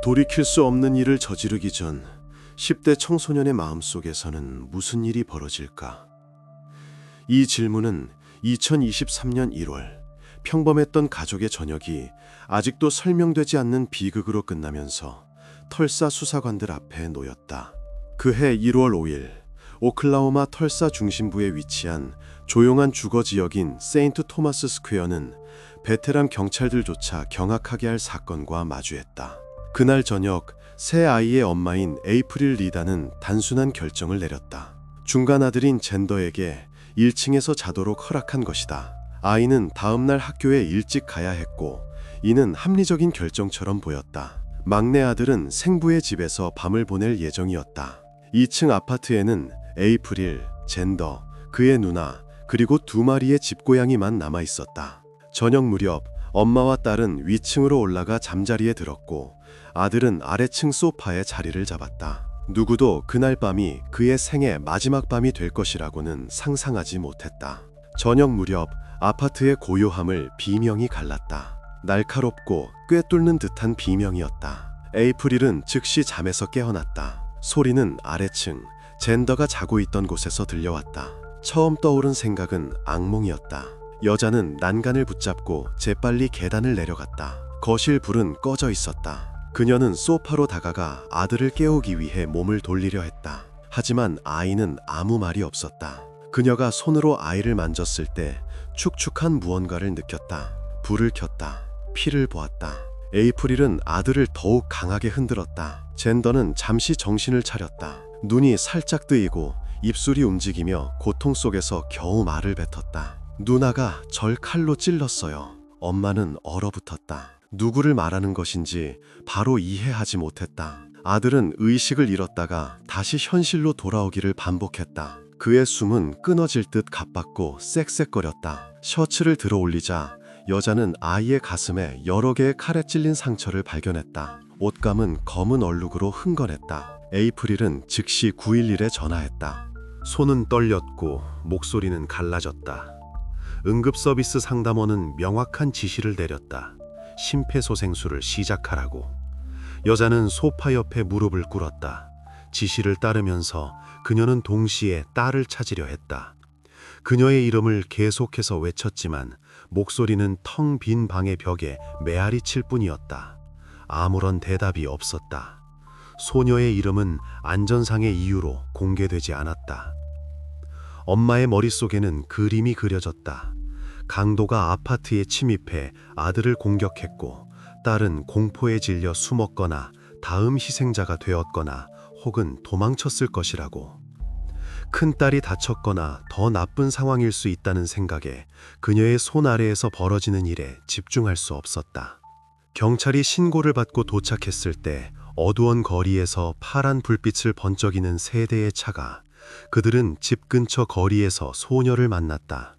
돌이킬 수 없는 일을 저지르기 전 10대 청소년의 마음속에서는 무슨 일이 벌어질까? 이 질문은 2023년 1월 평범했던 가족의 저녁이 아직도 설명되지 않는 비극으로 끝나면서 털사 수사관들 앞에 놓였다. 그해 1월 5일 오클라호마 털사 중심부에 위치한 조용한 주거 지역인 세인트 토마스 스퀘어는 베테랑 경찰들조차 경악하게 할 사건과 마주했다. 그날 저녁 새 아이의 엄마인 에이프릴 리다는 단순한 결정을 내렸다. 중간 아들인 젠더에게 1층에서 자도록 허락한 것이다. 아이는 다음날 학교에 일찍 가야 했고 이는 합리적인 결정처럼 보였다. 막내 아들은 생부의 집에서 밤을 보낼 예정이었다. 2층 아파트에는 에이프릴, 젠더, 그의 누나, 그리고 2마리의 집고양이만 남아 있었다. 저녁 무렵 엄마와 딸은 위층으로 올라가 잠자리에 들었고 아들은 아래층 소파에 자리를 잡았다. 누구도 그날 밤이 그의 생애 마지막 밤이 될 것이라고는 상상하지 못했다. 저녁 무렵 아파트의 고요함을 비명이 갈랐다. 날카롭고 꿰뚫는 듯한 비명이었다. 에이프릴은 즉시 잠에서 깨어났다. 소리는 아래층, 젠더가 자고 있던 곳에서 들려왔다. 처음 떠오른 생각은 악몽이었다. 여자는 난간을 붙잡고 재빨리 계단을 내려갔다. 거실 불은 꺼져 있었다. 그녀는 소파로 다가가 아들을 깨우기 위해 몸을 돌리려 했다. 하지만 아이는 아무 말이 없었다. 그녀가 손으로 아이를 만졌을 때 축축한 무언가를 느꼈다. 불을 켰다. 피를 보았다. 에이프릴은 아들을 더욱 강하게 흔들었다. 젠더는 잠시 정신을 차렸다. 눈이 살짝 뜨이고 입술이 움직이며 고통 속에서 겨우 말을 뱉었다. 누나가 절 칼로 찔렀어요. 엄마는 얼어붙었다. 누구를 말하는 것인지 바로 이해하지 못했다. 아들은 의식을 잃었다가 다시 현실로 돌아오기를 반복했다. 그의 숨은 끊어질 듯 가빴고 쌕쌕거렸다. 셔츠를 들어 올리자 여자는 아이의 가슴에 여러 개의 칼에 찔린 상처를 발견했다. 옷감은 검은 얼룩으로 흥건했다. 에이프릴은 즉시 911에 전화했다. 손은 떨렸고 목소리는 갈라졌다. 응급서비스 상담원은 명확한 지시를 내렸다. 심폐소생술을 시작하라고. 여자는 소파 옆에 무릎을 꿇었다. 지시를 따르면서 그녀는 동시에 딸을 찾으려 했다. 그녀의 이름을 계속해서 외쳤지만 목소리는 텅 빈 방의 벽에 메아리 칠 뿐이었다. 아무런 대답이 없었다. 소녀의 이름은 안전상의 이유로 공개되지 않았다. 엄마의 머릿속에는 그림이 그려졌다. 강도가 아파트에 침입해 아들을 공격했고 딸은 공포에 질려 숨었거나 다음 희생자가 되었거나 혹은 도망쳤을 것이라고. 큰딸이 다쳤거나 더 나쁜 상황일 수 있다는 생각에 그녀의 손 아래에서 벌어지는 일에 집중할 수 없었다. 경찰이 신고를 받고 도착했을 때 어두운 거리에서 파란 불빛을 번쩍이는 세 대의 차가, 그들은 집 근처 거리에서 소녀를 만났다.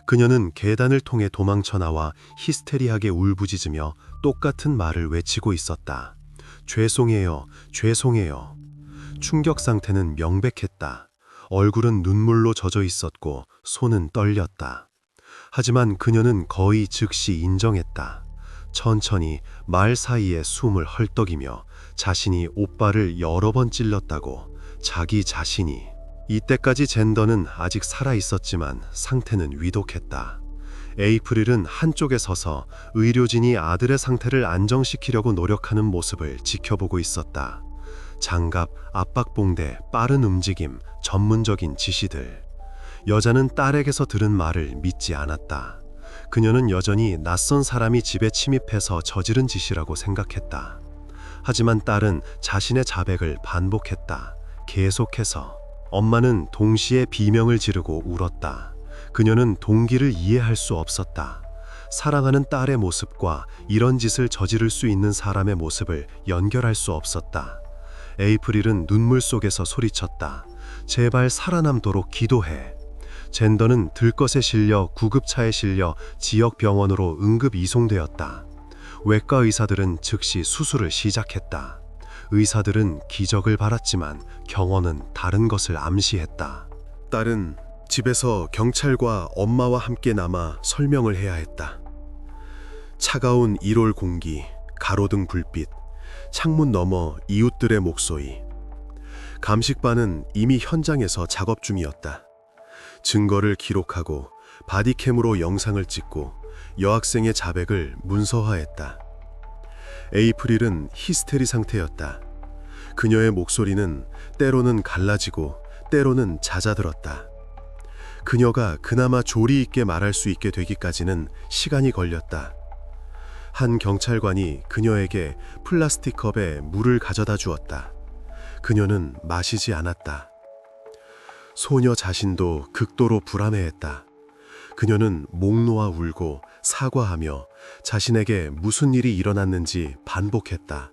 그녀는 계단을 통해 도망쳐 나와 히스테리하게 울부짖으며 똑같은 말을 외치고 있었다. 죄송해요, 죄송해요. 충격 상태는 명백했다. 얼굴은 눈물로 젖어 있었고 손은 떨렸다. 하지만 그녀는 거의 즉시 인정했다. 천천히 말 사이에 숨을 헐떡이며 자신이 오빠를 여러 번 찔렀다고, 자기 자신이. 이때까지 젠더는 아직 살아 있었지만 상태는 위독했다. 에이프릴은 한쪽에 서서 의료진이 아들의 상태를 안정시키려고 노력하는 모습을 지켜보고 있었다. 장갑, 압박봉대, 빠른 움직임, 전문적인 지시들. 여자는 딸에게서 들은 말을 믿지 않았다. 그녀는 여전히 낯선 사람이 집에 침입해서 저지른 짓이라고 생각했다. 하지만 딸은 자신의 자백을 반복했다. 계속해서. 엄마는 동시에 비명을 지르고 울었다. 그녀는 동기를 이해할 수 없었다. 사랑하는 딸의 모습과 이런 짓을 저지를 수 있는 사람의 모습을 연결할 수 없었다. 에이프릴은 눈물 속에서 소리쳤다. 제발 살아남도록 기도해. 젠더는 들것에 실려 구급차에 실려 지역 병원으로 응급 이송되었다. 외과 의사들은 즉시 수술을 시작했다. 의사들은 기적을 바랐지만 경원은 다른 것을 암시했다. 딸은 집에서 경찰과 엄마와 함께 남아 설명을 해야 했다. 차가운 1월 공기, 가로등 불빛, 창문 너머 이웃들의 목소리. 감식반은 이미 현장에서 작업 중이었다. 증거를 기록하고 바디캠으로 영상을 찍고 여학생의 자백을 문서화했다. 에이프릴은 히스테리 상태였다. 그녀의 목소리는 때로는 갈라지고 때로는 잦아들었다. 그녀가 그나마 조리 있게 말할 수 있게 되기까지는 시간이 걸렸다. 한 경찰관이 그녀에게 플라스틱 컵에 물을 가져다 주었다. 그녀는 마시지 않았다. 소녀 자신도 극도로 불안해했다. 그녀는 목 놓아 울고 사과하며 자신에게 무슨 일이 일어났는지 반복했다.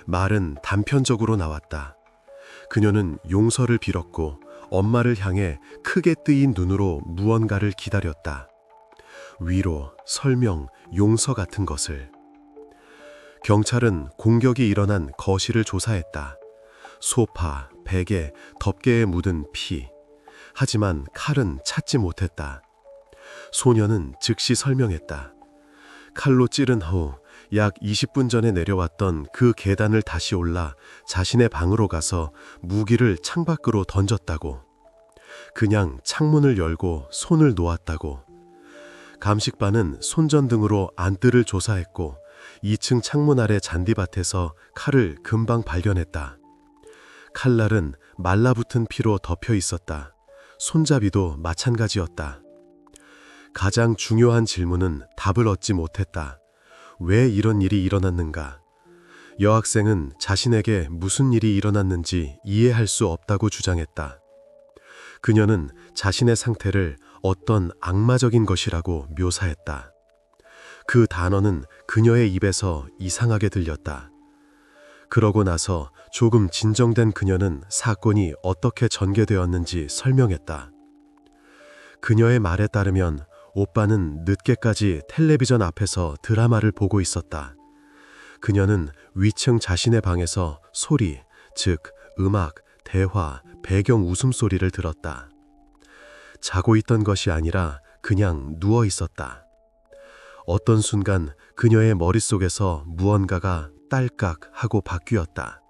말은 단편적으로 나왔다. 그녀는 용서를 빌었고 엄마를 향해 크게 뜨인 눈으로 무언가를 기다렸다. 위로, 설명, 용서 같은 것을. 경찰은 공격이 일어난 거실을 조사했다. 소파, 베개, 덮개에 묻은 피. 하지만 칼은 찾지 못했다. 소녀는 즉시 설명했다. 칼로 찌른 후 약 20분 전에 내려왔던 그 계단을 다시 올라 자신의 방으로 가서 무기를 창밖으로 던졌다고. 그냥 창문을 열고 손을 놓았다고. 감식반은 손전등으로 안뜰을 조사했고 2층 창문 아래 잔디밭에서 칼을 금방 발견했다. 칼날은 말라붙은 피로 덮여 있었다. 손잡이도 마찬가지였다. 가장 중요한 질문은 답을 얻지 못했다. 왜 이런 일이 일어났는가? 여학생은 자신에게 무슨 일이 일어났는지 이해할 수 없다고 주장했다. 그녀는 자신의 상태를 어떤 악마적인 것이라고 묘사했다. 그 단어는 그녀의 입에서 이상하게 들렸다. 그러고 나서 조금 진정된 그녀는 사건이 어떻게 전개되었는지 설명했다. 그녀의 말에 따르면 오빠는 늦게까지 텔레비전 앞에서 드라마를 보고 있었다. 그녀는 위층 자신의 방에서 소리, 즉 음악, 대화, 배경 웃음소리를 들었다. 자고 있던 것이 아니라 그냥 누워 있었다. 어떤 순간 그녀의 머릿속에서 무언가가 딸깍 하고 바뀌었다.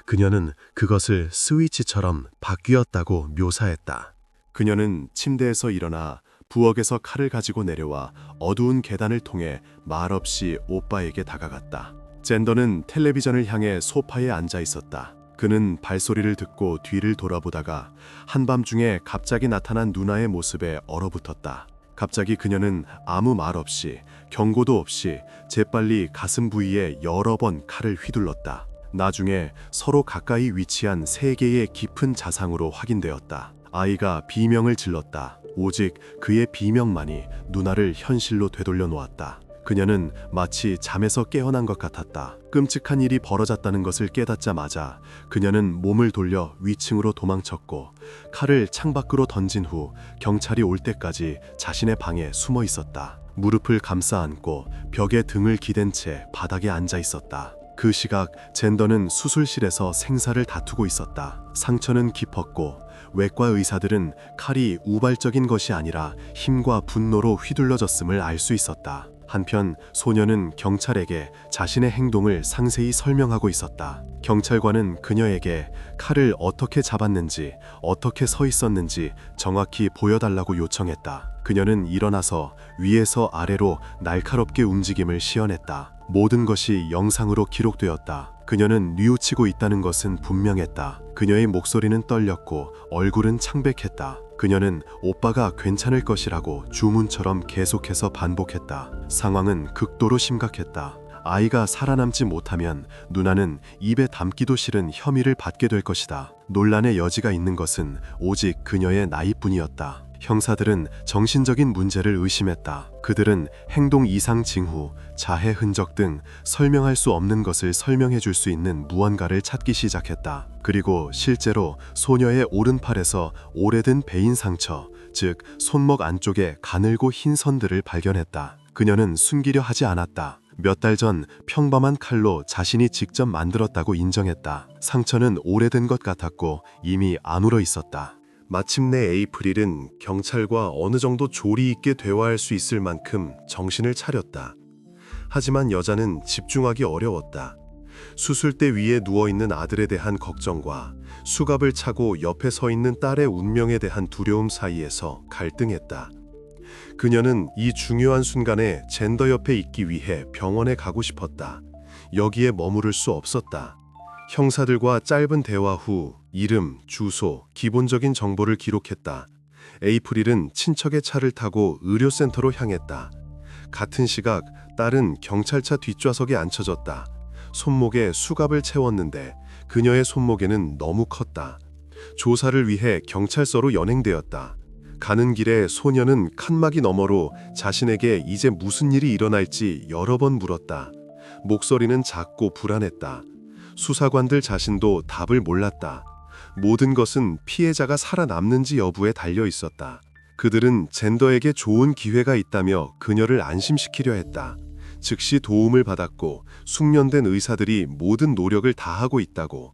그녀는 그것을 스위치처럼 바뀌었다고 묘사했다. 그녀는 침대에서 일어나 부엌에서 칼을 가지고 내려와 어두운 계단을 통해 말없이 오빠에게 다가갔다. 젠더는 텔레비전을 향해 소파에 앉아 있었다. 그는 발소리를 듣고 뒤를 돌아보다가 한밤중에 갑자기 나타난 누나의 모습에 얼어붙었다. 갑자기 그녀는 아무 말 없이 경고도 없이 재빨리 가슴 부위에 여러 번 칼을 휘둘렀다. 나중에 서로 가까이 위치한 세 개의 깊은 자상으로 확인되었다. 아이가 비명을 질렀다. 오직 그의 비명만이 누나를 현실로 되돌려 놓았다. 그녀는 마치 잠에서 깨어난 것 같았다. 끔찍한 일이 벌어졌다는 것을 깨닫자마자 그녀는 몸을 돌려 위층으로 도망쳤고 칼을 창밖으로 던진 후 경찰이 올 때까지 자신의 방에 숨어 있었다. 무릎을 감싸 안고 벽에 등을 기댄 채 바닥에 앉아 있었다. 그 시각 젠더는 수술실에서 생사를 다투고 있었다. 상처는 깊었고 외과 의사들은 칼이 우발적인 것이 아니라 힘과 분노로 휘둘러졌음을 알 수 있었다. 한편 소녀는 경찰에게 자신의 행동을 상세히 설명하고 있었다. 경찰관은 그녀에게 칼을 어떻게 잡았는지, 어떻게 서 있었는지 정확히 보여달라고 요청했다. 그녀는 일어나서 위에서 아래로 날카롭게 움직임을 시연했다. 모든 것이 영상으로 기록되었다. 그녀는 뉘우치고 있다는 것은 분명했다. 그녀의 목소리는 떨렸고 얼굴은 창백했다. 그녀는 오빠가 괜찮을 것이라고 주문처럼 계속해서 반복했다. 상황은 극도로 심각했다. 아이가 살아남지 못하면 누나는 입에 담기도 싫은 혐의를 받게 될 것이다. 논란의 여지가 있는 것은 오직 그녀의 나이뿐이었다. 형사들은 정신적인 문제를 의심했다. 그들은 행동 이상 징후, 자해 흔적 등 설명할 수 없는 것을 설명해 줄 수 있는 무언가를 찾기 시작했다. 그리고 실제로 소녀의 오른팔에서 오래된 베인 상처, 즉 손목 안쪽에 가늘고 흰 선들을 발견했다. 그녀는 숨기려 하지 않았다. 몇 달 전 평범한 칼로 자신이 직접 만들었다고 인정했다. 상처는 오래된 것 같았고 이미 아물어 있었다. 마침내 에이프릴은 경찰과 어느 정도 조리 있게 대화할 수 있을 만큼 정신을 차렸다. 하지만 여자는 집중하기 어려웠다. 수술대 위에 누워있는 아들에 대한 걱정과 수갑을 차고 옆에 서 있는 딸의 운명에 대한 두려움 사이에서 갈등했다. 그녀는 이 중요한 순간에 젠더 옆에 있기 위해 병원에 가고 싶었다. 여기에 머무를 수 없었다. 형사들과 짧은 대화 후 이름, 주소, 기본적인 정보를 기록했다. 에이프릴은 친척의 차를 타고 의료센터로 향했다. 같은 시각 딸은 경찰차 뒷좌석에 앉혀졌다. 손목에 수갑을 채웠는데 그녀의 손목에는 너무 컸다. 조사를 위해 경찰서로 연행되었다. 가는 길에 소녀는 칸막이 너머로 자신에게 이제 무슨 일이 일어날지 여러 번 물었다. 목소리는 작고 불안했다. 수사관들 자신도 답을 몰랐다. 모든 것은 피해자가 살아남는지 여부에 달려 있었다. 그들은 젠더에게 좋은 기회가 있다며 그녀를 안심시키려 했다. 즉시 도움을 받았고 숙련된 의사들이 모든 노력을 다하고 있다고.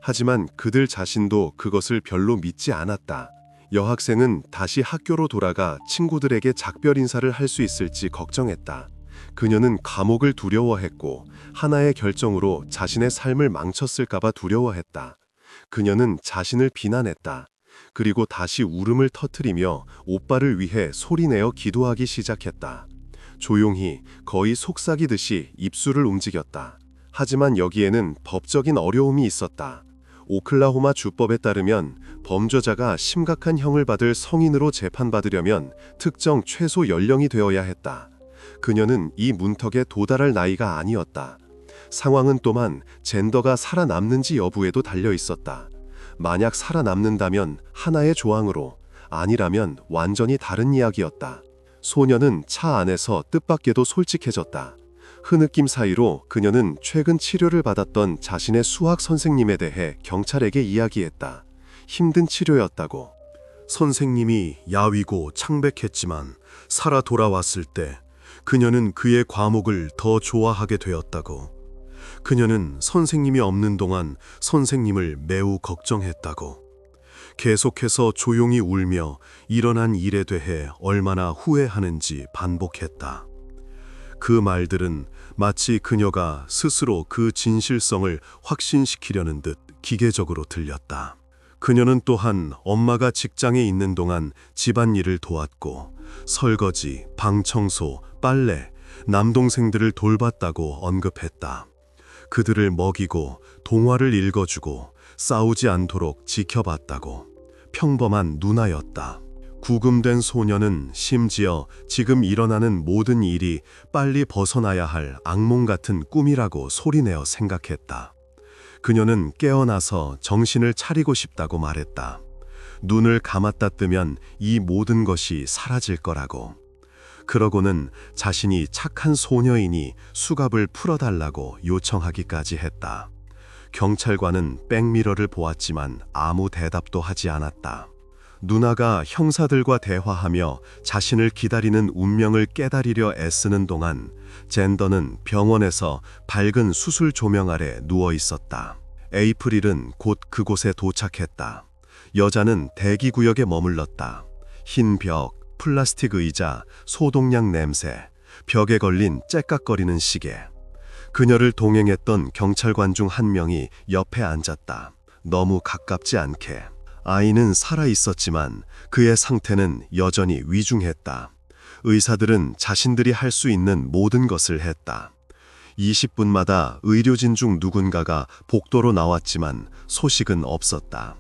하지만 그들 자신도 그것을 별로 믿지 않았다. 여학생은 다시 학교로 돌아가 친구들에게 작별 인사를 할 수 있을지 걱정했다. 그녀는 감옥을 두려워했고 하나의 결정으로 자신의 삶을 망쳤을까봐 두려워했다. 그녀는 자신을 비난했다. 그리고 다시 울음을 터뜨리며 오빠를 위해 소리내어 기도하기 시작했다. 조용히 거의 속삭이듯이 입술을 움직였다. 하지만 여기에는 법적인 어려움이 있었다. 오클라호마 주법에 따르면 범죄자가 심각한 형을 받을 성인으로 재판받으려면 특정 최소 연령이 되어야 했다. 그녀는 이 문턱에 도달할 나이가 아니었다. 상황은 또한 젠더가 살아남는지 여부에도 달려 있었다. 만약 살아남는다면 하나의 조항으로, 아니라면 완전히 다른 이야기였다. 소녀는 차 안에서 뜻밖에도 솔직해졌다. 흐느낌 사이로 그녀는 최근 치료를 받았던 자신의 수학 선생님에 대해 경찰에게 이야기했다. 힘든 치료였다고. 선생님이 야위고 창백했지만 살아 돌아왔을 때 그녀는 그의 과목을 더 좋아하게 되었다고. 그녀는 선생님이 없는 동안 선생님을 매우 걱정했다고. 계속해서 조용히 울며 일어난 일에 대해 얼마나 후회하는지 반복했다. 그 말들은 마치 그녀가 스스로 그 진실성을 확신시키려는 듯 기계적으로 들렸다. 그녀는 또한 엄마가 직장에 있는 동안 집안일을 도왔고 설거지, 방 청소, 빨래, 남동생들을 돌봤다고 언급했다. 그들을 먹이고 동화를 읽어주고 싸우지 않도록 지켜봤다고. 평범한 누나였다. 구금된 소녀는 심지어 지금 일어나는 모든 일이 빨리 벗어나야 할 악몽 같은 꿈이라고 소리내어 생각했다. 그녀는 깨어나서 정신을 차리고 싶다고 말했다. 눈을 감았다 뜨면 이 모든 것이 사라질 거라고. 그러고는 자신이 착한 소녀이니 수갑을 풀어달라고 요청하기까지 했다. 경찰관은 백미러를 보았지만 아무 대답도 하지 않았다. 누나가 형사들과 대화하며 자신을 기다리는 운명을 깨달으려 애쓰는 동안 젠더는 병원에서 밝은 수술 조명 아래 누워 있었다. 에이프릴은 곧 그곳에 도착했다. 여자는 대기구역에 머물렀다. 흰 벽, 플라스틱 의자, 소독약 냄새, 벽에 걸린 째깍거리는 시계. 그녀를 동행했던 경찰관 중 한 명이 옆에 앉았다. 너무 가깝지 않게. 아이는 살아있었지만 그의 상태는 여전히 위중했다. 의사들은 자신들이 할 수 있는 모든 것을 했다. 20분마다 의료진 중 누군가가 복도로 나왔지만 소식은 없었다.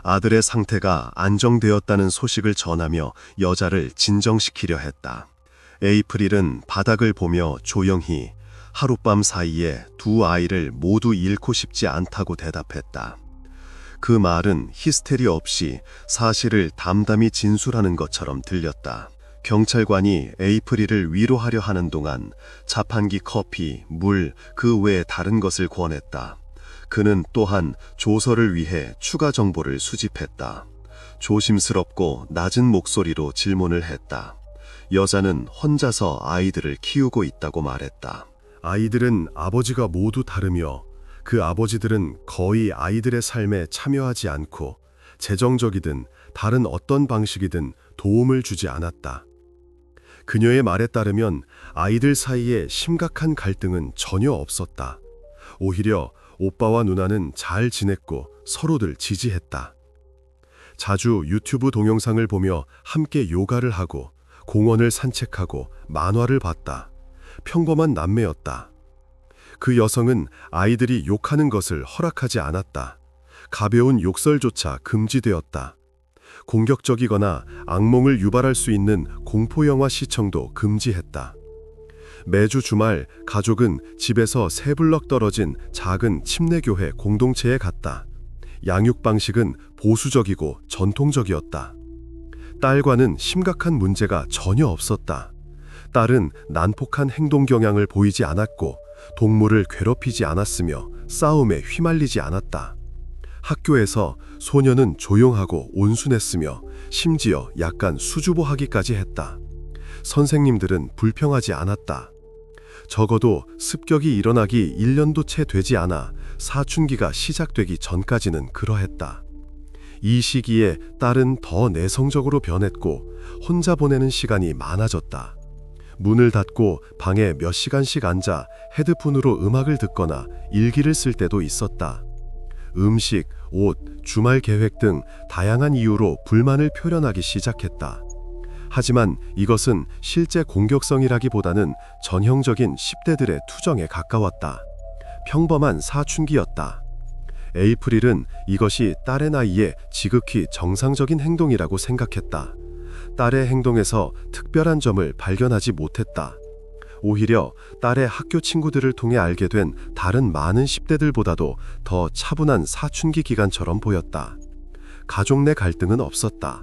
아들의 상태가 안정되었다는 소식을 전하며 여자를 진정시키려 했다. 에이프릴은 바닥을 보며 조용히 하룻밤 사이에 두 아이를 모두 잃고 싶지 않다고 대답했다. 그 말은 히스테리 없이 사실을 담담히 진술하는 것처럼 들렸다. 경찰관이 에이프릴을 위로하려 하는 동안 자판기 커피, 물, 그 외에 다른 것을 권했다. 그는 또한 조서를 위해 추가 정보를 수집했다. 조심스럽고 낮은 목소리로 질문을 했다. 여자는 혼자서 아이들을 키우고 있다고 말했다. 아이들은 아버지가 모두 다르며 그 아버지들은 거의 아이들의 삶에 참여하지 않고 재정적이든 다른 어떤 방식이든 도움을 주지 않았다. 그녀의 말에 따르면 아이들 사이에 심각한 갈등은 전혀 없었다. 오히려 오빠와 누나는 잘 지냈고 서로들 지지했다. 자주 유튜브 동영상을 보며 함께 요가를 하고 공원을 산책하고 만화를 봤다. 평범한 남매였다. 그 여성은 아이들이 욕하는 것을 허락하지 않았다. 가벼운 욕설조차 금지되었다. 공격적이거나 악몽을 유발할 수 있는 공포영화 시청도 금지했다. 매주 주말 가족은 집에서 3블럭 떨어진 작은 침례교회 공동체에 갔다. 양육 방식은 보수적이고 전통적이었다. 딸과는 심각한 문제가 전혀 없었다. 딸은 난폭한 행동 경향을 보이지 않았고 동물을 괴롭히지 않았으며 싸움에 휘말리지 않았다. 학교에서 소녀는 조용하고 온순했으며 심지어 약간 수줍어하기까지 했다. 선생님들은 불평하지 않았다. 적어도 습격이 일어나기 1년도 채 되지 않아 사춘기가 시작되기 전까지는 그러했다. 이 시기에 딸은 더 내성적으로 변했고 혼자 보내는 시간이 많아졌다. 문을 닫고 방에 몇 시간씩 앉아 헤드폰으로 음악을 듣거나 일기를 쓸 때도 있었다. 음식, 옷, 주말 계획 등 다양한 이유로 불만을 표현하기 시작했다. 하지만 이것은 실제 공격성이라기보다는 전형적인 10대들의 투정에 가까웠다. 평범한 사춘기였다. 에이프릴은 이것이 딸의 나이에 지극히 정상적인 행동이라고 생각했다. 딸의 행동에서 특별한 점을 발견하지 못했다. 오히려 딸의 학교 친구들을 통해 알게 된 다른 많은 10대들보다도 더 차분한 사춘기 기간처럼 보였다. 가족 내 갈등은 없었다.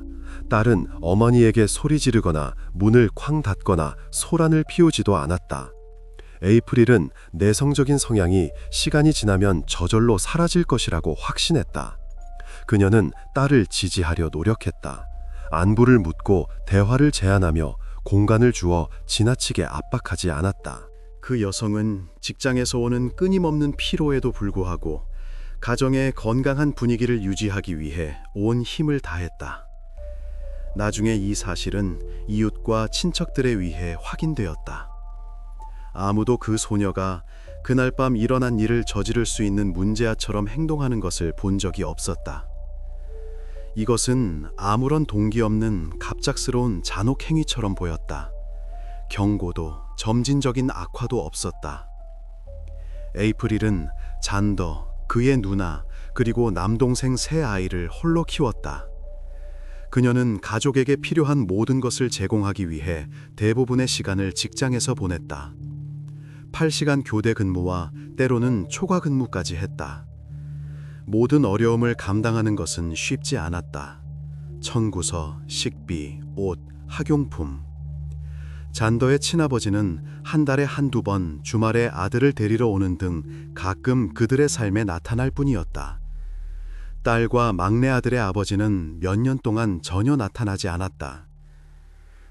딸은 어머니에게 소리 지르거나 문을 쾅 닫거나 소란을 피우지도 않았다. 에이프릴은 내성적인 성향이 시간이 지나면 저절로 사라질 것이라고 확신했다. 그녀는 딸을 지지하려 노력했다. 안부를 묻고 대화를 제안하며 공간을 주어 지나치게 압박하지 않았다. 그 여성은 직장에서 오는 끊임없는 피로에도 불구하고 가정의 건강한 분위기를 유지하기 위해 온 힘을 다했다. 나중에 이 사실은 이웃과 친척들에 의해 확인되었다. 아무도 그 소녀가 그날 밤 일어난 일을 저지를 수 있는 문제아처럼 행동하는 것을 본 적이 없었다. 이것은 아무런 동기 없는 갑작스러운 잔혹 행위처럼 보였다. 경고도 점진적인 악화도 없었다. 에이프릴은 잔더, 그의 누나, 그리고 남동생 3아이를 홀로 키웠다. 그녀는 가족에게 필요한 모든 것을 제공하기 위해 대부분의 시간을 직장에서 보냈다. 8시간 교대 근무와 때로는 초과 근무까지 했다. 모든 어려움을 감당하는 것은 쉽지 않았다. 청구서, 식비, 옷, 학용품. 잔더의 친아버지는 한 달에 한두 번 주말에 아들을 데리러 오는 등 가끔 그들의 삶에 나타날 뿐이었다. 딸과 막내 아들의 아버지는 몇 년 동안 전혀 나타나지 않았다.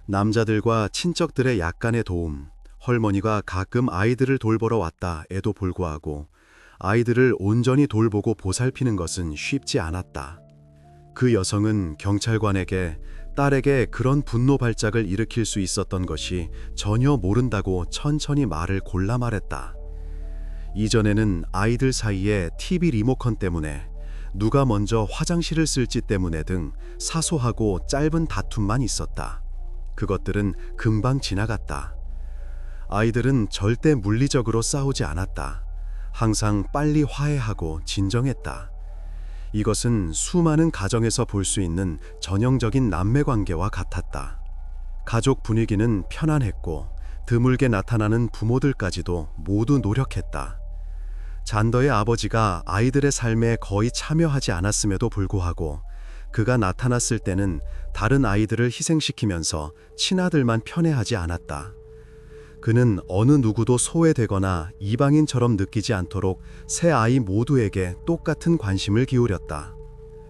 남자들과 친척들의 약간의 도움, 헐머니가 가끔 아이들을 돌보러 왔다에도 불구하고 아이들을 온전히 돌보고 보살피는 것은 쉽지 않았다. 그 여성은 경찰관에게 딸에게 그런 분노 발작을 일으킬 수 있었던 것이 전혀 모른다고 천천히 말을 골라 말했다. 이전에는 아이들 사이에 TV 리모컨 때문에, 누가 먼저 화장실을 쓸지 때문에 등 사소하고 짧은 다툼만 있었다. 그것들은 금방 지나갔다. 아이들은 절대 물리적으로 싸우지 않았다. 항상 빨리 화해하고 진정했다. 이것은 수많은 가정에서 볼 수 있는 전형적인 남매 관계와 같았다. 가족 분위기는 편안했고 드물게 나타나는 부모들까지도 모두 노력했다. 잔더의 아버지가 아이들의 삶에 거의 참여하지 않았음에도 불구하고 그가 나타났을 때는 다른 아이들을 희생시키면서 친아들만 편애하지 않았다. 그는 어느 누구도 소외되거나 이방인처럼 느끼지 않도록 3아이 모두에게 똑같은 관심을 기울였다.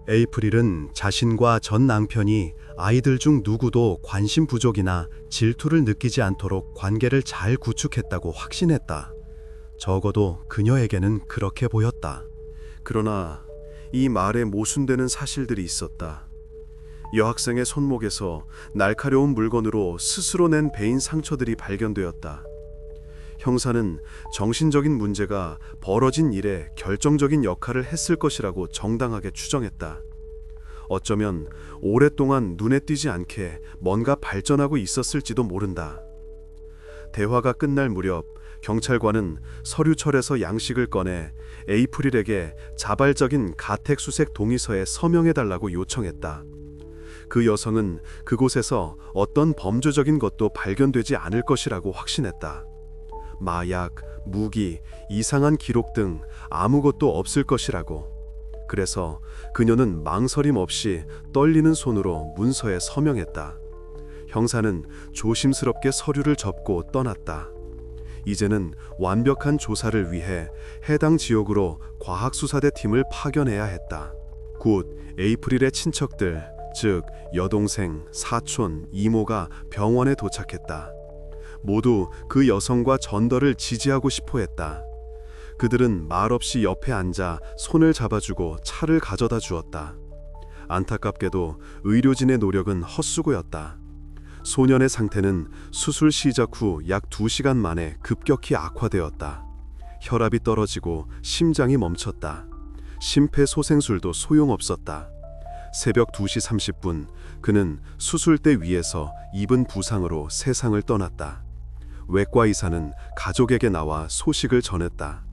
에이프릴은 자신과 전 남편이 아이들 중 누구도 관심 부족이나 질투를 느끼지 않도록 관계를 잘 구축했다고 확신했다. 적어도 그녀에게는 그렇게 보였다. 그러나 이 말에 모순되는 사실들이 있었다. 여학생의 손목에서 날카로운 물건으로 스스로 낸 베인 상처들이 발견되었다. 형사는 정신적인 문제가 벌어진 일에 결정적인 역할을 했을 것이라고 정당하게 추정했다. 어쩌면 오랫동안 눈에 띄지 않게 뭔가 발전하고 있었을지도 모른다. 대화가 끝날 무렵 경찰관은 서류철에서 양식을 꺼내 에이프릴에게 자발적인 가택수색 동의서에 서명해달라고 요청했다. 그 여성은 그곳에서 어떤 범죄적인 것도 발견되지 않을 것이라고 확신했다. 마약, 무기, 이상한 기록 등 아무것도 없을 것이라고. 그래서 그녀는 망설임 없이 떨리는 손으로 문서에 서명했다. 형사는 조심스럽게 서류를 접고 떠났다. 이제는 완벽한 조사를 위해 해당 지역으로 과학수사대 팀을 파견해야 했다. 곧 에이프릴의 친척들, 즉 여동생, 사촌, 이모가 병원에 도착했다. 모두 그 여성과 전더를 지지하고 싶어 했다. 그들은 말없이 옆에 앉아 손을 잡아주고 차를 가져다 주었다. 안타깝게도 의료진의 노력은 헛수고였다. 소년의 상태는 수술 시작 후 약 2시간 만에 급격히 악화되었다. 혈압이 떨어지고 심장이 멈췄다. 심폐소생술도 소용없었다. 새벽 2시 30분 그는 수술대 위에서 입은 부상으로 세상을 떠났다. 외과 의사는 가족에게 나와 소식을 전했다.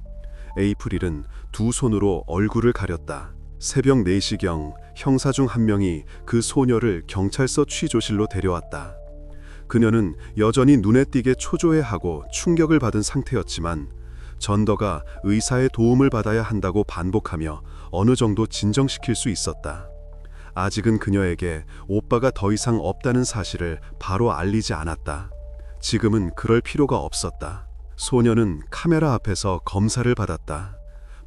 에이프릴은 두 손으로 얼굴을 가렸다. 새벽 4시경 형사 중 한 명이 그 소녀를 경찰서 취조실로 데려왔다. 그녀는 여전히 눈에 띄게 초조해하고 충격을 받은 상태였지만 전더가 의사의 도움을 받아야 한다고 반복하며 어느 정도 진정시킬 수 있었다. 아직은 그녀에게 오빠가 더 이상 없다는 사실을 바로 알리지 않았다. 지금은 그럴 필요가 없었다. 소녀는 카메라 앞에서 검사를 받았다.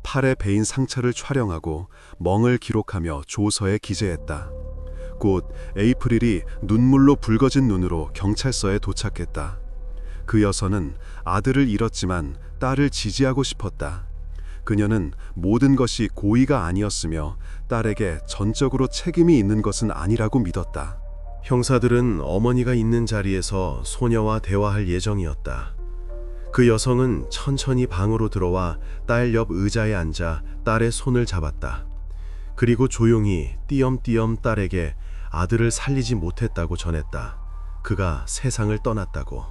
팔에 베인 상처를 촬영하고 멍을 기록하며 조서에 기재했다. 곧 에이프릴이 눈물로 붉어진 눈으로 경찰서에 도착했다. 그 여성은 아들을 잃었지만 딸을 지지하고 싶었다. 그녀는 모든 것이 고의가 아니었으며 딸에게 전적으로 책임이 있는 것은 아니라고 믿었다. 형사들은 어머니가 있는 자리에서 소녀와 대화할 예정이었다. 그 여성은 천천히 방으로 들어와 딸 옆 의자에 앉아 딸의 손을 잡았다. 그리고 조용히 띄엄띄엄 딸에게 아들을 살리지 못했다고 전했다. 그가 세상을 떠났다고.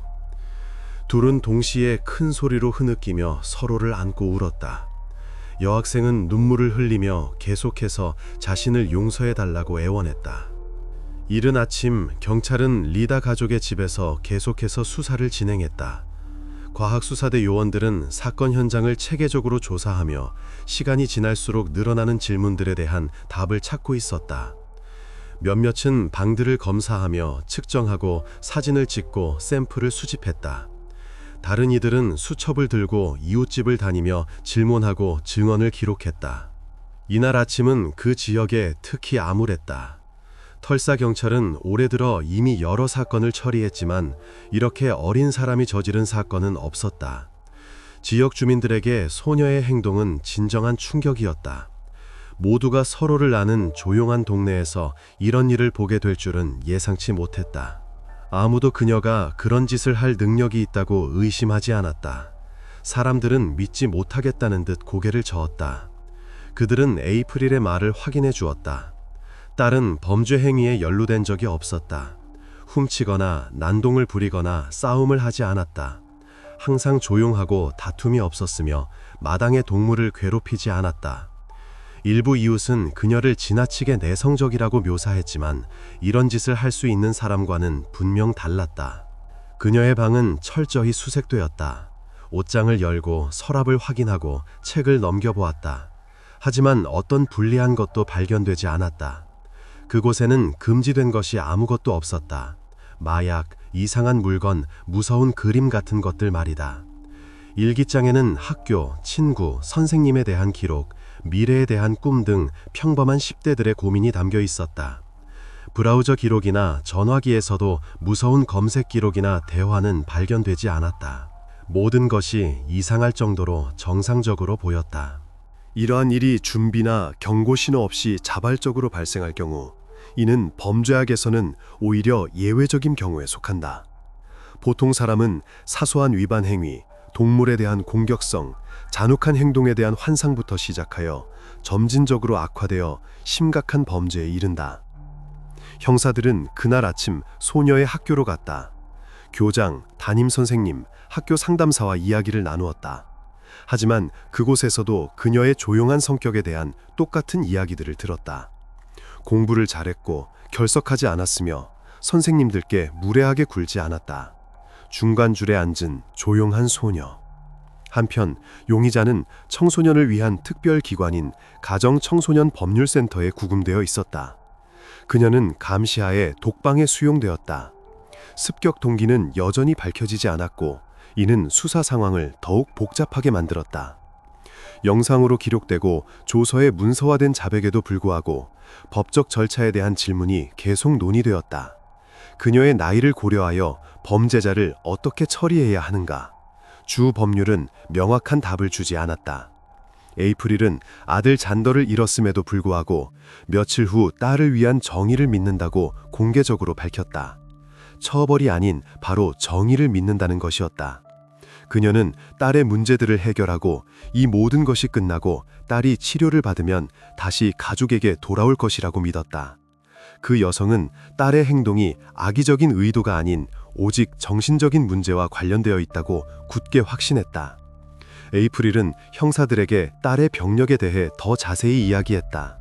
둘은 동시에 큰 소리로 흐느끼며 서로를 안고 울었다. 여학생은 눈물을 흘리며 계속해서 자신을 용서해달라고 애원했다. 이른 아침 경찰은 리다 가족의 집에서 계속해서 수사를 진행했다. 과학수사대 요원들은 사건 현장을 체계적으로 조사하며 시간이 지날수록 늘어나는 질문들에 대한 답을 찾고 있었다. 몇몇은 방들을 검사하며 측정하고 사진을 찍고 샘플을 수집했다. 다른 이들은 수첩을 들고 이웃집을 다니며 질문하고 증언을 기록했다. 이날 아침은 그 지역에 특히 암울했다. 털사경찰은 올해 들어 이미 여러 사건을 처리했지만 이렇게 어린 사람이 저지른 사건은 없었다. 지역 주민들에게 소녀의 행동은 진정한 충격이었다. 모두가 서로를 아는 조용한 동네에서 이런 일을 보게 될 줄은 예상치 못했다. 아무도 그녀가 그런 짓을 할 능력이 있다고 의심하지 않았다. 사람들은 믿지 못하겠다는 듯 고개를 저었다. 그들은 에이프릴의 말을 확인해 주었다. 딸은 범죄 행위에 연루된 적이 없었다. 훔치거나 난동을 부리거나 싸움을 하지 않았다. 항상 조용하고 다툼이 없었으며 마당의 동물을 괴롭히지 않았다. 일부 이웃은 그녀를 지나치게 내성적이라고 묘사했지만 이런 짓을 할 수 있는 사람과는 분명 달랐다. 그녀의 방은 철저히 수색되었다. 옷장을 열고 서랍을 확인하고 책을 넘겨보았다. 하지만 어떤 불리한 것도 발견되지 않았다. 그곳에는 금지된 것이 아무것도 없었다. 마약, 이상한 물건, 무서운 그림 같은 것들 말이다. 일기장에는 학교, 친구, 선생님에 대한 기록, 미래에 대한 꿈 등 평범한 10대들의 고민이 담겨 있었다. 브라우저 기록이나 전화기에서도 무서운 검색 기록이나 대화는 발견되지 않았다. 모든 것이 이상할 정도로 정상적으로 보였다. 이러한 일이 준비나 경고 신호 없이 자발적으로 발생할 경우 이는 범죄학에서는 오히려 예외적인 경우에 속한다. 보통 사람은 사소한 위반 행위, 동물에 대한 공격성, 잔혹한 행동에 대한 환상부터 시작하여 점진적으로 악화되어 심각한 범죄에 이른다. 형사들은 그날 아침 소녀의 학교로 갔다. 교장, 담임선생님, 학교 상담사와 이야기를 나누었다. 하지만 그곳에서도 그녀의 조용한 성격에 대한 똑같은 이야기들을 들었다. 공부를 잘했고 결석하지 않았으며 선생님들께 무례하게 굴지 않았다. 중간줄에 앉은 조용한 소녀. 한편 용의자는 청소년을 위한 특별 기관인 가정청소년 법률센터에 구금되어 있었다. 그녀는 감시하에 독방에 수용되었다. 습격 동기는 여전히 밝혀지지 않았고 이는 수사 상황을 더욱 복잡하게 만들었다. 영상으로 기록되고 조서에 문서화된 자백에도 불구하고 법적 절차에 대한 질문이 계속 논의되었다. 그녀의 나이를 고려하여 범죄자를 어떻게 처리해야 하는가? 주 법률은 명확한 답을 주지 않았다. 에이프릴은 아들 잔더를 잃었음에도 불구하고 며칠 후 딸을 위한 정의를 믿는다고 공개적으로 밝혔다. 처벌이 아닌 바로 정의를 믿는다는 것이었다. 그녀는 딸의 문제들을 해결하고 이 모든 것이 끝나고 딸이 치료를 받으면 다시 가족에게 돌아올 것이라고 믿었다. 그 여성은 딸의 행동이 악의적인 의도가 아닌 오직 정신적인 문제와 관련되어 있다고 굳게 확신했다. 에이프릴은 형사들에게 딸의 병력에 대해 더 자세히 이야기했다.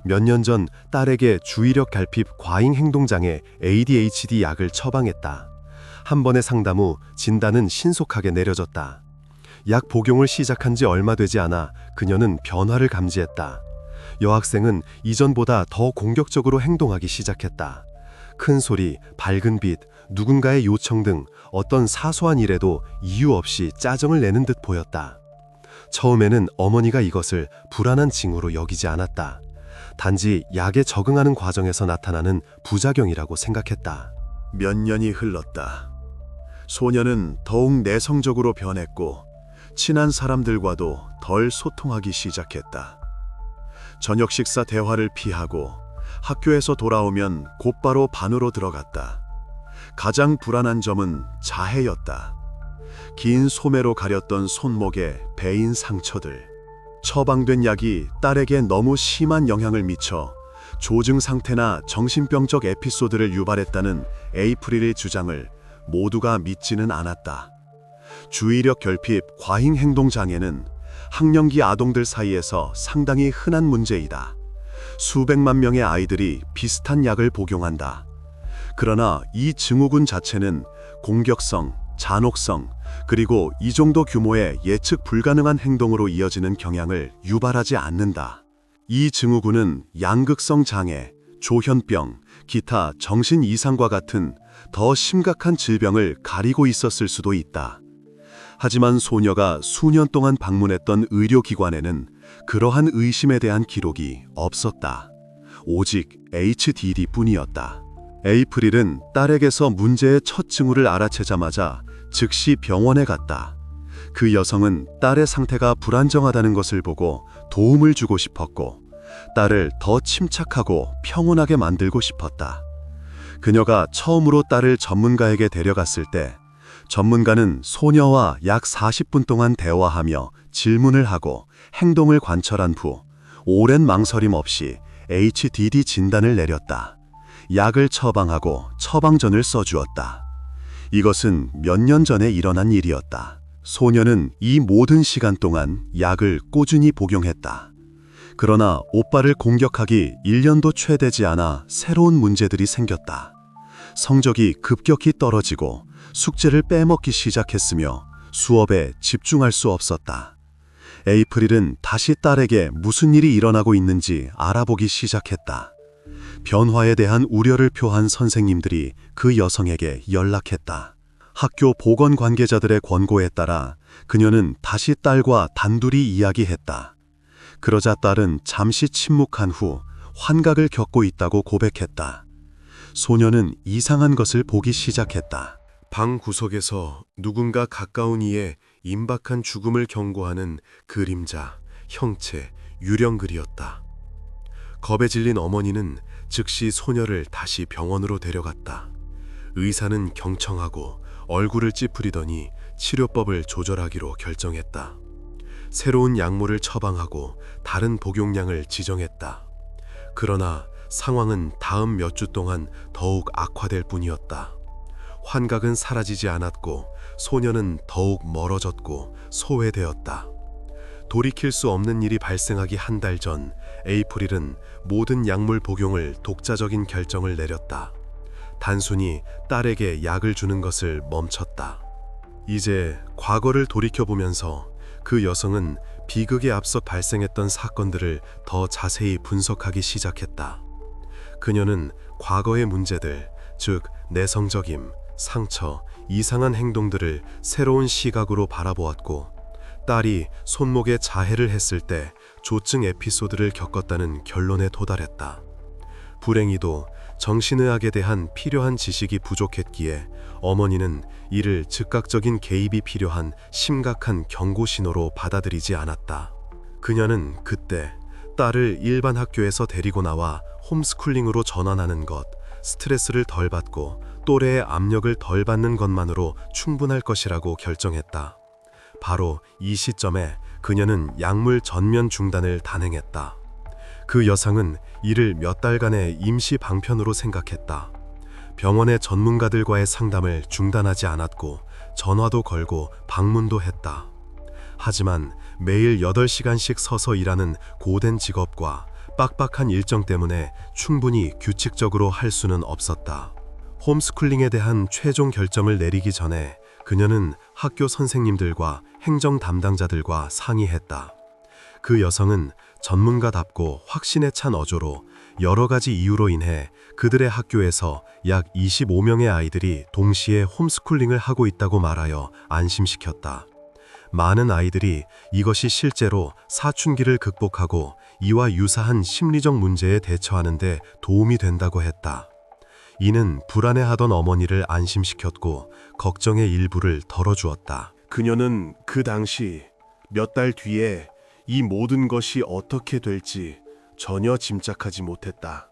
몇 년 전 딸에게 주의력 결핍 과잉 행동장애 ADHD 약을 처방했다. 한 번의 상담 후 진단은 신속하게 내려졌다. 약 복용을 시작한 지 얼마 되지 않아 그녀는 변화를 감지했다. 여학생은 이전보다 더 공격적으로 행동하기 시작했다. 큰 소리, 밝은 빛, 누군가의 요청 등 어떤 사소한 일에도 이유 없이 짜증을 내는 듯 보였다. 처음에는 어머니가 이것을 불안한 징후로 여기지 않았다. 단지 약에 적응하는 과정에서 나타나는 부작용이라고 생각했다. 몇 년이 흘렀다. 소녀는 더욱 내성적으로 변했고 친한 사람들과도 덜 소통하기 시작했다. 저녁 식사 대화를 피하고 학교에서 돌아오면 곧바로 반으로 들어갔다. 가장 불안한 점은 자해였다. 긴 소매로 가렸던 손목에 베인 상처들. 처방된 약이 딸에게 너무 심한 영향을 미쳐 조증 상태나 정신병적 에피소드를 유발했다는 에이프릴의 주장을 모두가 믿지는 않았다. 주의력 결핍, 과잉 행동 장애는 학령기 아동들 사이에서 상당히 흔한 문제이다. 수백만 명의 아이들이 비슷한 약을 복용한다. 그러나 이 증후군 자체는 공격성, 잔혹성, 그리고 이 정도 규모의 예측 불가능한 행동으로 이어지는 경향을 유발하지 않는다. 이 증후군은 양극성 장애, 조현병, 기타 정신 이상과 같은 더 심각한 질병을 가리고 있었을 수도 있다. 하지만 소녀가 수년 동안 방문했던 의료기관에는 그러한 의심에 대한 기록이 없었다. 오직 HDD뿐이었다. 에이프릴은 딸에게서 문제의 첫 징후를 알아채자마자 즉시 병원에 갔다. 그 여성은 딸의 상태가 불안정하다는 것을 보고 도움을 주고 싶었고 딸을 더 침착하고 평온하게 만들고 싶었다. 그녀가 처음으로 딸을 전문가에게 데려갔을 때 전문가는 소녀와 약 40분 동안 대화하며 질문을 하고 행동을 관찰한 후 오랜 망설임 없이 HDD 진단을 내렸다. 약을 처방하고 처방전을 써주었다. 이것은 몇 년 전에 일어난 일이었다. 소녀는 이 모든 시간 동안 약을 꾸준히 복용했다. 그러나 오빠를 공격하기 1년도 채 되지 않아 새로운 문제들이 생겼다. 성적이 급격히 떨어지고 숙제를 빼먹기 시작했으며 수업에 집중할 수 없었다. 에이프릴은 다시 딸에게 무슨 일이 일어나고 있는지 알아보기 시작했다. 변화에 대한 우려를 표한 선생님들이 그 여성에게 연락했다. 학교 보건 관계자들의 권고에 따라 그녀는 다시 딸과 단둘이 이야기했다. 그러자 딸은 잠시 침묵한 후 환각을 겪고 있다고 고백했다. 소녀는 이상한 것을 보기 시작했다. 방 구석에서 누군가 가까운 이의 임박한 죽음을 경고하는 그림자, 형체, 유령글이었다. 겁에 질린 어머니는 즉시 소녀를 다시 병원으로 데려갔다. 의사는 경청하고 얼굴을 찌푸리더니 치료법을 조절하기로 결정했다. 새로운 약물을 처방하고 다른 복용량을 지정했다. 그러나 상황은 다음 몇 주 동안 더욱 악화될 뿐이었다. 환각은 사라지지 않았고 소녀는 더욱 멀어졌고 소외되었다. 돌이킬 수 없는 일이 발생하기 한 달 전, 에이프릴은 모든 약물 복용을 독자적인 결정을 내렸다. 단순히 딸에게 약을 주는 것을 멈췄다. 이제 과거를 돌이켜보면서 그 여성은 비극에 앞서 발생했던 사건들을 더 자세히 분석하기 시작했다. 그녀는 과거의 문제들, 즉 내성적임, 상처, 이상한 행동들을 새로운 시각으로 바라보았고, 딸이 손목에 자해를 했을 때 조증 에피소드를 겪었다는 결론에 도달했다. 불행히도 정신의학에 대한 필요한 지식이 부족했기에 어머니는 이를 즉각적인 개입이 필요한 심각한 경고 신호로 받아들이지 않았다. 그녀는 그때 딸을 일반 학교에서 데리고 나와 홈스쿨링으로 전환하는 것, 스트레스를 덜 받고 또래의 압력을 덜 받는 것만으로 충분할 것이라고 결정했다. 바로 이 시점에 그녀는 약물 전면 중단을 단행했다. 그 여성은 이를 몇 달간의 임시 방편으로 생각했다. 병원의 전문가들과의 상담을 중단하지 않았고 전화도 걸고 방문도 했다. 하지만 매일 8시간씩 서서 일하는 고된 직업과 빡빡한 일정 때문에 충분히 규칙적으로 할 수는 없었다. 홈스쿨링에 대한 최종 결정을 내리기 전에 그녀는 학교 선생님들과 행정 담당자들과 상의했다. 그 여성은 전문가답고 확신에 찬 어조로 여러 가지 이유로 인해 그들의 학교에서 약 25명의 아이들이 동시에 홈스쿨링을 하고 있다고 말하여 안심시켰다. 많은 아이들이 이것이 실제로 사춘기를 극복하고 이와 유사한 심리적 문제에 대처하는 데 도움이 된다고 했다. 이는 불안해하던 어머니를 안심시켰고 걱정의 일부를 덜어주었다. 그녀는 그 당시 몇 달 뒤에 이 모든 것이 어떻게 될지 전혀 짐작하지 못했다.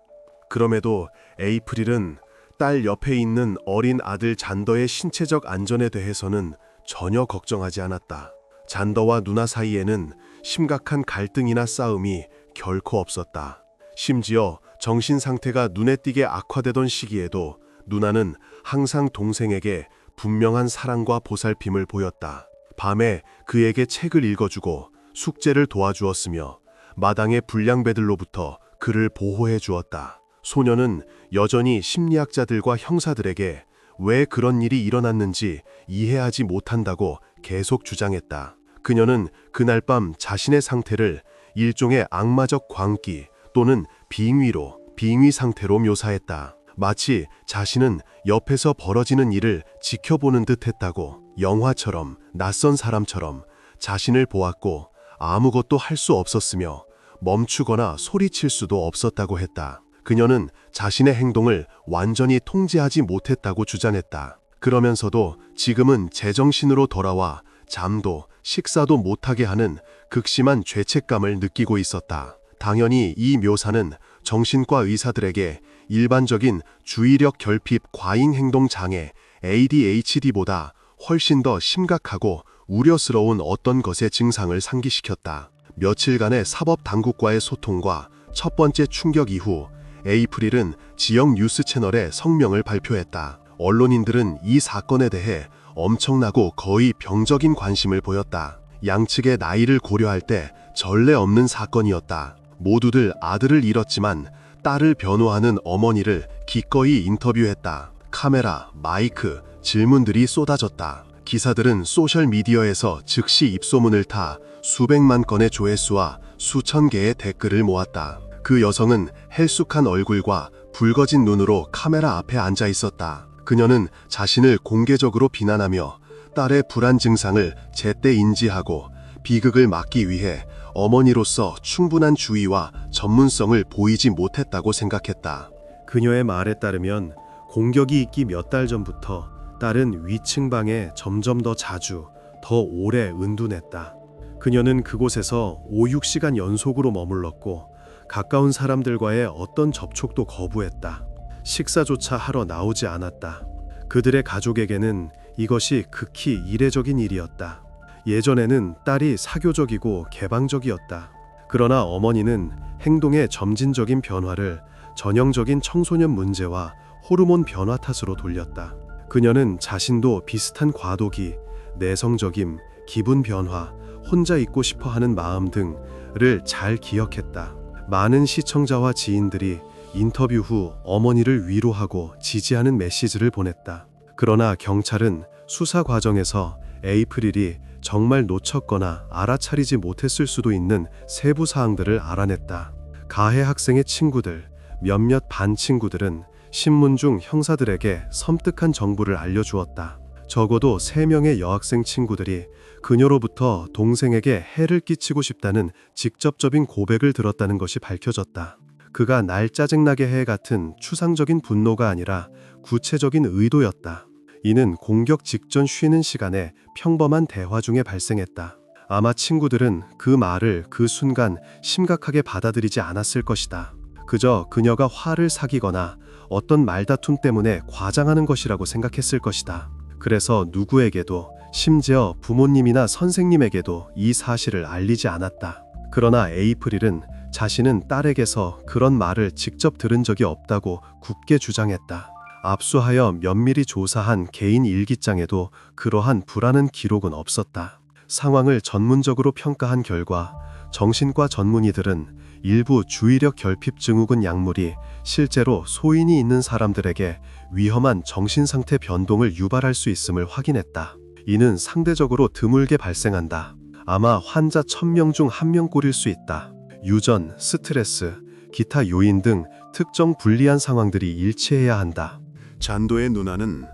그럼에도 에이프릴은 딸 옆에 있는 어린 아들 잔더의 신체적 안전에 대해서는 전혀 걱정하지 않았다. 잔더와 누나 사이에는 심각한 갈등이나 싸움이 결코 없었다. 심지어 정신 상태가 눈에 띄게 악화되던 시기에도 누나는 항상 동생에게 분명한 사랑과 보살핌을 보였다. 밤에 그에게 책을 읽어주고 숙제를 도와주었으며 마당의 불량배들로부터 그를 보호해 주었다. 소녀는 여전히 심리학자들과 형사들에게 왜 그런 일이 일어났는지 이해하지 못한다고 계속 주장했다. 그녀는 그날 밤 자신의 상태를 일종의 악마적 광기 또는 빙의 상태로 묘사했다. 마치 자신은 옆에서 벌어지는 일을 지켜보는 듯 했다고, 영화처럼 낯선 사람처럼 자신을 보았고 아무것도 할 수 없었으며 멈추거나 소리칠 수도 없었다고 했다. 그녀는 자신의 행동을 완전히 통제하지 못했다고 주장했다. 그러면서도 지금은 제정신으로 돌아와 잠도 식사도 못하게 하는 극심한 죄책감을 느끼고 있었다. 당연히 이 묘사는 정신과 의사들에게 일반적인 주의력 결핍 과잉 행동 장애 ADHD보다 훨씬 더 심각하고 우려스러운 어떤 것의 증상을 상기시켰다. 며칠간의 사법 당국과의 소통과 첫 번째 충격 이후 에이프릴은 지역 뉴스 채널에 성명을 발표했다. 언론인들은 이 사건에 대해 엄청나고 거의 병적인 관심을 보였다. 양측의 나이를 고려할 때 전례 없는 사건이었다. 모두들 아들을 잃었지만 딸을 변호하는 어머니를 기꺼이 인터뷰했다. 카메라, 마이크, 질문들이 쏟아졌다. 기사들은 소셜미디어에서 즉시 입소문을 타 수백만 건의 조회수와 수천 개의 댓글을 모았다. 그 여성은 헬쑥한 얼굴과 붉어진 눈으로 카메라 앞에 앉아 있었다. 그녀는 자신을 공개적으로 비난하며 딸의 불안 증상을 제때 인지하고 비극을 막기 위해 어머니로서 충분한 주의와 전문성을 보이지 못했다고 생각했다. 그녀의 말에 따르면 공격이 있기 몇 달 전부터 딸은 위층 방에 점점 더 자주, 더 오래 은둔했다. 그녀는 그곳에서 5-6시간 연속으로 머물렀고 가까운 사람들과의 어떤 접촉도 거부했다. 식사조차 하러 나오지 않았다. 그들의 가족에게는 이것이 극히 이례적인 일이었다. 예전에는 딸이 사교적이고 개방적이었다. 그러나 어머니는 행동의 점진적인 변화를 전형적인 청소년 문제와 호르몬 변화 탓으로 돌렸다. 그녀는 자신도 비슷한 과도기, 내성적임, 기분 변화, 혼자 있고 싶어 하는 마음 등을 잘 기억했다. 많은 시청자와 지인들이 인터뷰 후 어머니를 위로하고 지지하는 메시지를 보냈다. 그러나 경찰은 수사 과정에서 에이프릴이 정말 놓쳤거나 알아차리지 못했을 수도 있는 세부 사항들을 알아냈다. 가해 학생의 친구들, 몇몇 반 친구들은 신문 중 형사들에게 섬뜩한 정보를 알려주었다. 적어도 3명의 여학생 친구들이 그녀로부터 동생에게 해를 끼치고 싶다는 직접적인 고백을 들었다는 것이 밝혀졌다. 그가 날 짜증나게 해 같은 추상적인 분노가 아니라 구체적인 의도였다. 이는 공격 직전 쉬는 시간에 평범한 대화 중에 발생했다. 아마 친구들은 그 말을 그 순간 심각하게 받아들이지 않았을 것이다. 그저 그녀가 화를 사기거나 어떤 말다툼 때문에 과장하는 것이라고 생각했을 것이다. 그래서 누구에게도, 심지어 부모님이나 선생님에게도 이 사실을 알리지 않았다. 그러나 에이프릴은 자신은 딸에게서 그런 말을 직접 들은 적이 없다고 굳게 주장했다. 압수하여 면밀히 조사한 개인 일기장에도 그러한 불안한 기록은 없었다. 상황을 전문적으로 평가한 결과 정신과 전문의들은 일부 주의력 결핍 증후군 약물이 실제로 소인이 있는 사람들에게 위험한 정신상태 변동을 유발할 수 있음을 확인했다. 이는 상대적으로 드물게 발생한다. 아마 환자 1000명 중 1명꼴일 수 있다. 유전, 스트레스, 기타 요인 등 특정 불리한 상황들이 일치해야 한다. 잔도의 누나는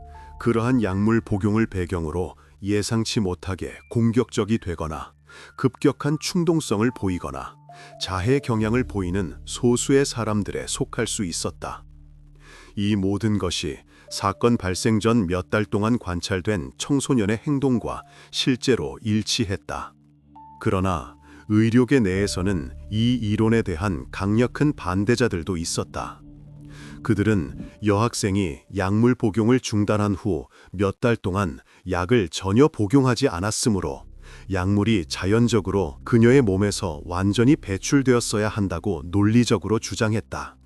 그러한 약물 복용을 배경으로 예상치 못하게 공격적이 되거나 급격한 충동성을 보이거나 자해 경향을 보이는 소수의 사람들에 속할 수 있었다. 이 모든 것이 사건 발생 전 몇 달 동안 관찰된 청소년의 행동과 실제로 일치했다. 그러나 의료계 내에서는 이 이론에 대한 강력한 반대자들도 있었다. 그들은 여학생이 약물 복용을 중단한 후 몇 달 동안 약을 전혀 복용하지 않았으므로 약물이 자연적으로 그녀의 몸에서 완전히 배출되었어야 한다고 논리적으로 주장했다.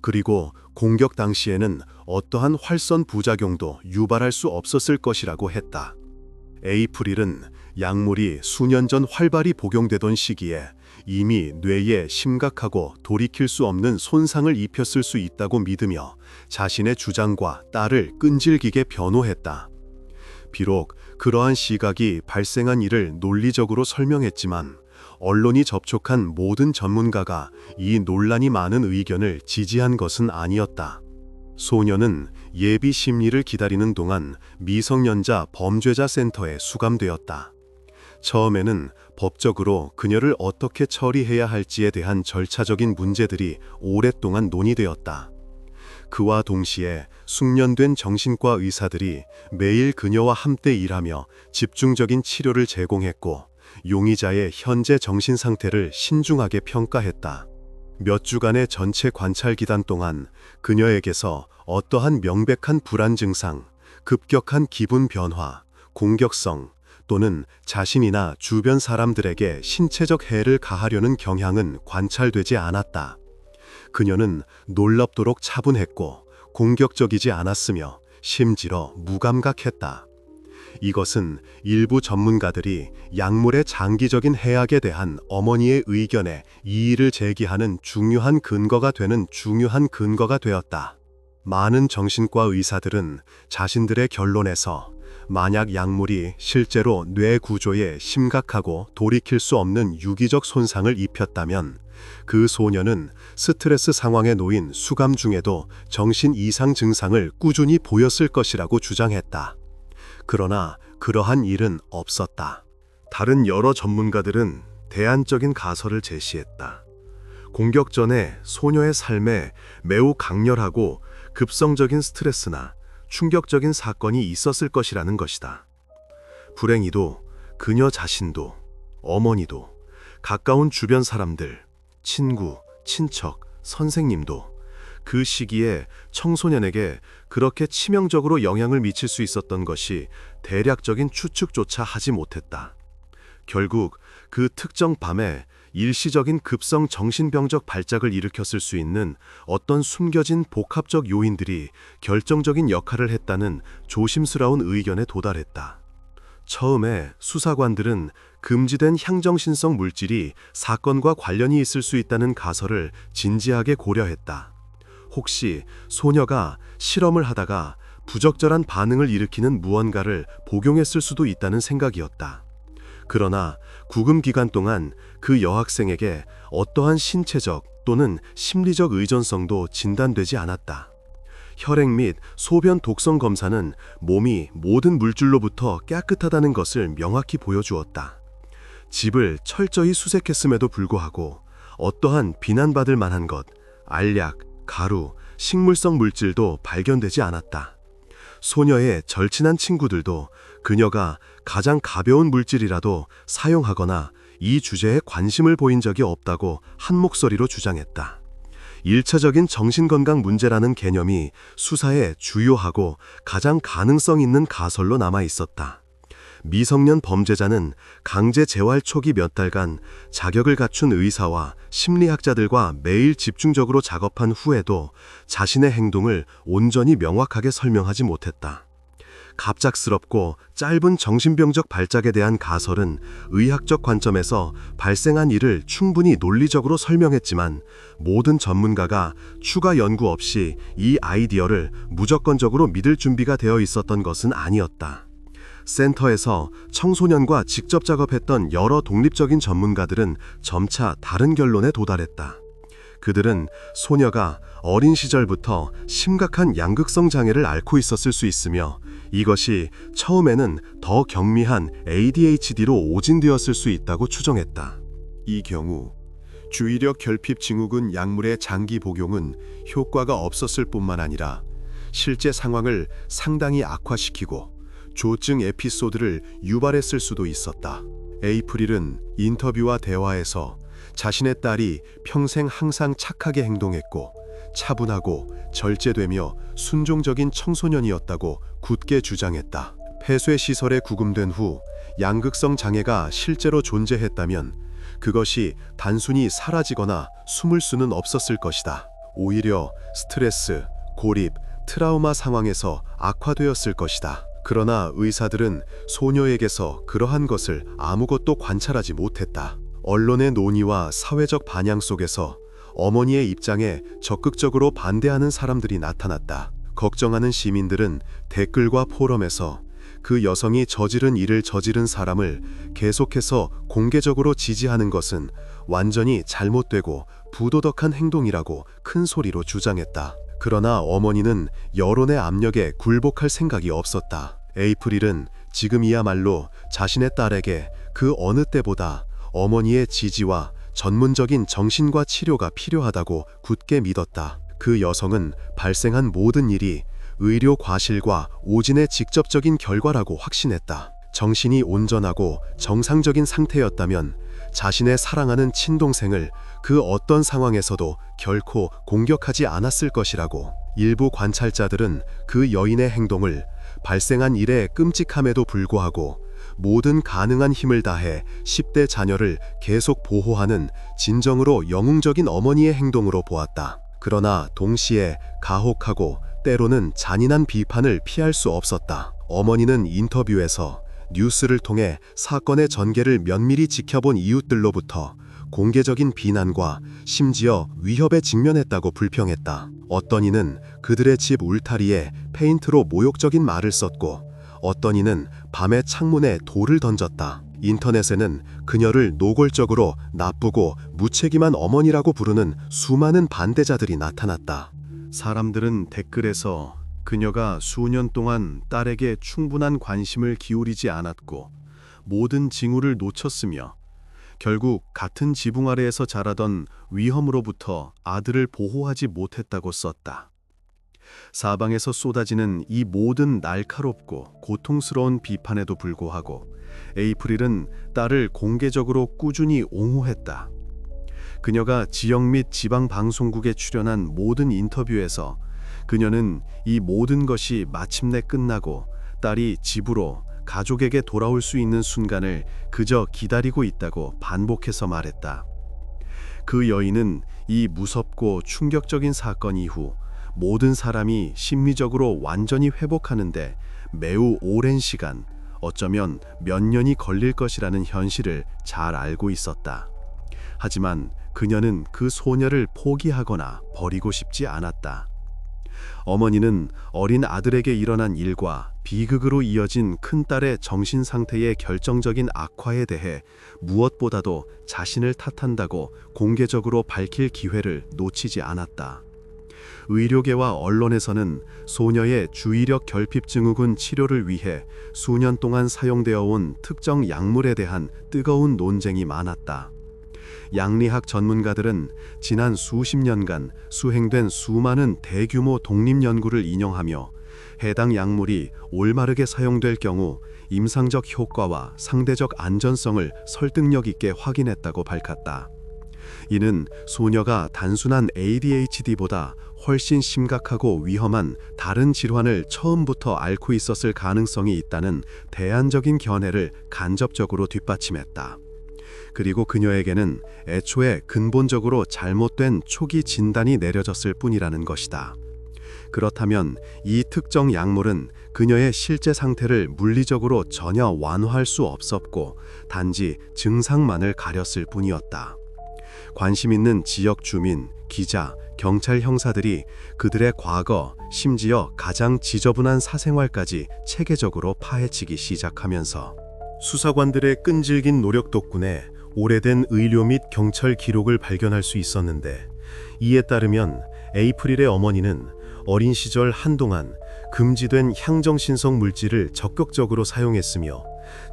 그리고 공격 당시에는 어떠한 활선 부작용도 유발할 수 없었을 것이라고 했다. 에이프릴은 약물이 수년 전 활발히 복용되던 시기에 이미 뇌에 심각하고 돌이킬 수 없는 손상을 입혔을 수 있다고 믿으며 자신의 주장과 딸을 끈질기게 변호했다. 비록 그러한 시각이 발생한 일을 논리적으로 설명했지만 언론이 접촉한 모든 전문가가 이 논란이 많은 의견을 지지한 것은 아니었다. 소녀는 예비 심리를 기다리는 동안 미성년자 범죄자 센터에 수감되었다. 처음에는 법적으로 그녀를 어떻게 처리해야 할지에 대한 절차적인 문제들이 오랫동안 논의되었다. 그와 동시에 숙련된 정신과 의사들이 매일 그녀와 함께 일하며 집중적인 치료를 제공했고 용의자의 현재 정신 상태를 신중하게 평가했다. 몇 주간의 전체 관찰 기간 동안 그녀에게서 어떠한 명백한 불안 증상, 급격한 기분 변화, 공격성 또는 자신이나 주변 사람들에게 신체적 해를 가하려는 경향은 관찰되지 않았다. 그녀는 놀랍도록 차분했고 공격적이지 않았으며 심지어 무감각했다. 이것은 일부 전문가들이 약물의 장기적인 해악에 대한 어머니의 의견에 이의를 제기하는 중요한 근거가 되었다. 많은 정신과 의사들은 자신들의 결론에서 만약 약물이 실제로 뇌 구조에 심각하고 돌이킬 수 없는 유기적 손상을 입혔다면 그 소녀는 스트레스 상황에 놓인 수감 중에도 정신 이상 증상을 꾸준히 보였을 것이라고 주장했다. 그러나 그러한 일은 없었다. 다른 여러 전문가들은 대안적인 가설을 제시했다. 공격 전에 소녀의 삶에 매우 강렬하고 급성적인 스트레스나 충격적인 사건이 있었을 것이라는 것이다. 불행히도 그녀 자신도, 어머니도, 가까운 주변 사람들, 친구, 친척, 선생님도 그 시기에 청소년에게 그렇게 치명적으로 영향을 미칠 수 있었던 것이 대략적인 추측조차 하지 못했다. 결국 그 특정 밤에 일시적인 급성 정신병적 발작을 일으켰을 수 있는 어떤 숨겨진 복합적 요인들이 결정적인 역할을 했다는 조심스러운 의견에 도달했다. 처음에 수사관들은 금지된 향정신성 물질이 사건과 관련이 있을 수 있다는 가설을 진지하게 고려했다. 혹시 소녀가 실험을 하다가 부적절한 반응을 일으키는 무언가를 복용했을 수도 있다는 생각이었다. 그러나 구금 기간 동안 그 여학생에게 어떠한 신체적 또는 심리적 의존성도 진단되지 않았다. 혈액 및 소변 독성 검사는 몸이 모든 물질로부터 깨끗하다는 것을 명확히 보여주었다. 집을 철저히 수색했음에도 불구하고 어떠한 비난받을 만한 것, 알약, 가루, 식물성 물질도 발견되지 않았다. 소녀의 절친한 친구들도 그녀가 가장 가벼운 물질이라도 사용하거나 이 주제에 관심을 보인 적이 없다고 한 목소리로 주장했다. 1차적인 정신건강 문제라는 개념이 수사에 주요하고 가장 가능성 있는 가설로 남아 있었다. 미성년 범죄자는 강제 재활 초기 몇 달간 자격을 갖춘 의사와 심리학자들과 매일 집중적으로 작업한 후에도 자신의 행동을 온전히 명확하게 설명하지 못했다. 갑작스럽고 짧은 정신병적 발작에 대한 가설은 의학적 관점에서 발생한 일을 충분히 논리적으로 설명했지만 모든 전문가가 추가 연구 없이 이 아이디어를 무조건적으로 믿을 준비가 되어 있었던 것은 아니었다. 센터에서 청소년과 직접 작업했던 여러 독립적인 전문가들은 점차 다른 결론에 도달했다. 그들은 소녀가 어린 시절부터 심각한 양극성 장애를 앓고 있었을 수 있으며 이것이 처음에는 더 경미한 ADHD로 오진되었을 수 있다고 추정했다. 이 경우 주의력 결핍 증후군 약물의 장기 복용은 효과가 없었을 뿐만 아니라 실제 상황을 상당히 악화시키고 조증 에피소드를 유발했을 수도 있었다. 에이프릴은 인터뷰와 대화에서 자신의 딸이 평생 항상 착하게 행동했고 차분하고 절제되며 순종적인 청소년이었다고 굳게 주장했다. 폐쇄 시설에 구금된 후 양극성 장애가 실제로 존재했다면 그것이 단순히 사라지거나 숨을 수는 없었을 것이다. 오히려 스트레스, 고립, 트라우마 상황에서 악화되었을 것이다. 그러나 의사들은 소녀에게서 그러한 것을 아무것도 관찰하지 못했다. 언론의 논의와 사회적 반향 속에서 어머니의 입장에 적극적으로 반대하는 사람들이 나타났다. 걱정하는 시민들은 댓글과 포럼에서 그 여성이 저지른 일을 저지른 사람을 계속해서 공개적으로 지지하는 것은 완전히 잘못되고 부도덕한 행동이라고 큰 소리로 주장했다. 그러나 어머니는 여론의 압력에 굴복할 생각이 없었다. 에이프릴은 지금이야말로 자신의 딸에게 그 어느 때보다 어머니의 지지와 전문적인 정신과 치료가 필요하다고 굳게 믿었다. 그 여성은 발생한 모든 일이 의료 과실과 오진의 직접적인 결과라고 확신했다. 정신이 온전하고 정상적인 상태였다면 자신의 사랑하는 친동생을 그 어떤 상황에서도 결코 공격하지 않았을 것이라고. 일부 관찰자들은 그 여인의 행동을 발생한 일의 끔찍함에도 불구하고 모든 가능한 힘을 다해 10대 자녀를 계속 보호하는 진정으로 영웅적인 어머니의 행동으로 보았다. 그러나 동시에 가혹하고 때로는 잔인한 비판을 피할 수 없었다. 어머니는 인터뷰에서 뉴스를 통해 사건의 전개를 면밀히 지켜본 이웃들로부터 공개적인 비난과 심지어 위협에 직면했다고 불평했다. 어떤 이는 그들의 집 울타리에 페인트로 모욕적인 말을 썼고 어떤 이는 밤에 창문에 돌을 던졌다. 인터넷에는 그녀를 노골적으로 나쁘고 무책임한 어머니라고 부르는 수많은 반대자들이 나타났다. 사람들은 댓글에서 그녀가 수년 동안 딸에게 충분한 관심을 기울이지 않았고 모든 징후를 놓쳤으며 결국 같은 지붕 아래에서 자라던 위험으로부터 아들을 보호하지 못했다고 썼다. 사방에서 쏟아지는 이 모든 날카롭고 고통스러운 비판에도 불구하고 에이프릴은 딸을 공개적으로 꾸준히 옹호했다. 그녀가 지역 및 지방 방송국에 출연한 모든 인터뷰에서 그녀는 이 모든 것이 마침내 끝나고 딸이 집으로 가족에게 돌아올 수 있는 순간을 그저 기다리고 있다고 반복해서 말했다. 그 여인은 이 무섭고 충격적인 사건 이후 모든 사람이 심리적으로 완전히 회복하는데 매우 오랜 시간, 어쩌면 몇 년이 걸릴 것이라는 현실을 잘 알고 있었다. 하지만 그녀는 그 소녀를 포기하거나 버리고 싶지 않았다. 어머니는 어린 아들에게 일어난 일과 비극으로 이어진 큰딸의 정신 상태의 결정적인 악화에 대해 무엇보다도 자신을 탓한다고 공개적으로 밝힐 기회를 놓치지 않았다. 의료계와 언론에서는 소녀의 주의력 결핍 증후군 치료를 위해 수년 동안 사용되어 온 특정 약물에 대한 뜨거운 논쟁이 많았다. 양리학 전문가들은 지난 수십 년간 수행된 수많은 대규모 독립 연구를 인용하며 해당 약물이 올바르게 사용될 경우 임상적 효과와 상대적 안전성을 설득력 있게 확인했다고 밝혔다. 이는 소녀가 단순한 ADHD보다 훨씬 심각하고 위험한 다른 질환을 처음부터 앓고 있었을 가능성이 있다는 대안적인 견해를 간접적으로 뒷받침했다. 그리고 그녀에게는 애초에 근본적으로 잘못된 초기 진단이 내려졌을 뿐이라는 것이다. 그렇다면 이 특정 약물은 그녀의 실제 상태를 물리적으로 전혀 완화할 수 없었고 단지 증상만을 가렸을 뿐이었다. 관심 있는 지역 주민, 기자, 경찰 형사들이 그들의 과거, 심지어 가장 지저분한 사생활까지 체계적으로 파헤치기 시작하면서 수사관들의 끈질긴 노력 덕분에 오래된 의료 및 경찰 기록을 발견할 수 있었는데, 이에 따르면 에이프릴의 어머니는 어린 시절 한동안 금지된 향정신성 물질을 적극적으로 사용했으며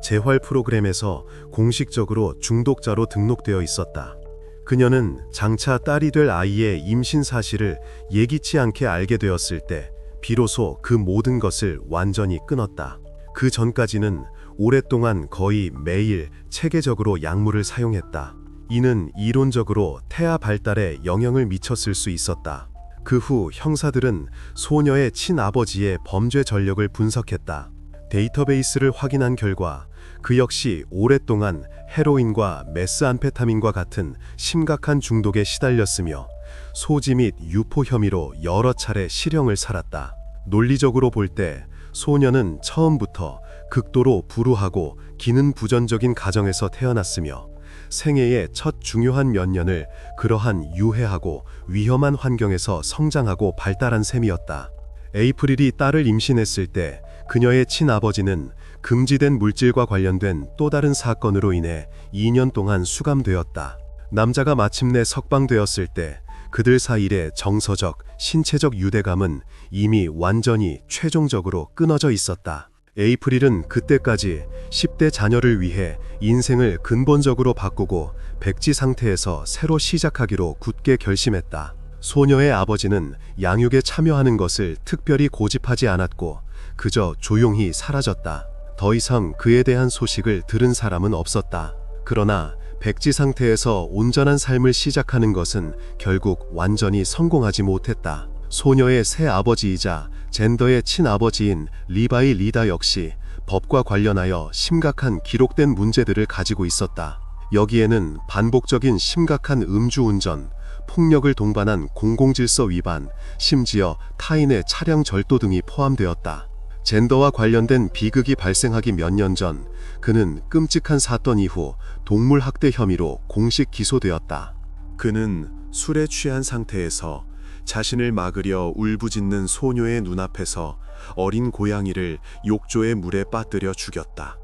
재활 프로그램에서 공식적으로 중독자로 등록되어 있었다. 그녀는 장차 딸이 될 아이의 임신 사실을 예기치 않게 알게 되었을 때 비로소 그 모든 것을 완전히 끊었다. 그 전까지는 오랫동안 거의 매일 체계적으로 약물을 사용했다. 이는 이론적으로 태아 발달에 영향을 미쳤을 수 있었다. 그 후 형사들은 소녀의 친아버지의 범죄 전력을 분석했다. 데이터베이스를 확인한 결과 그 역시 오랫동안 헤로인과 메스암페타민과 같은 심각한 중독에 시달렸으며 소지 및 유포 혐의로 여러 차례 실형을 살았다. 논리적으로 볼 때 소녀는 처음부터 극도로 불우하고 기능 부전적인 가정에서 태어났으며 생애의 첫 중요한 몇 년을 그러한 유해하고 위험한 환경에서 성장하고 발달한 셈이었다. 에이프릴이 딸을 임신했을 때 그녀의 친아버지는 금지된 물질과 관련된 또 다른 사건으로 인해 2년 동안 수감되었다. 남자가 마침내 석방되었을 때 그들 사이의 정서적, 신체적 유대감은 이미 완전히 최종적으로 끊어져 있었다. 에이프릴은 그때까지 10대 자녀를 위해 인생을 근본적으로 바꾸고 백지 상태에서 새로 시작하기로 굳게 결심했다. 소녀의 아버지는 양육에 참여하는 것을 특별히 고집하지 않았고 그저 조용히 사라졌다. 더 이상 그에 대한 소식을 들은 사람은 없었다. 그러나 백지 상태에서 온전한 삶을 시작하는 것은 결국 완전히 성공하지 못했다. 소녀의 새 아버지이자 젠더의 친아버지인 리바이 리다 역시 법과 관련하여 심각한 기록된 문제들을 가지고 있었다. 여기에는 반복적인 심각한 음주운전, 폭력을 동반한 공공질서 위반, 심지어 타인의 차량 절도 등이 포함되었다. 젠더와 관련된 비극이 발생하기 몇 년 전, 그는 끔찍한 사건 이후 동물 학대 혐의로 공식 기소되었다. 그는 술에 취한 상태에서 자신을 막으려 울부짖는 소녀의 눈앞에서 어린 고양이를 욕조의 물에 빠뜨려 죽였다.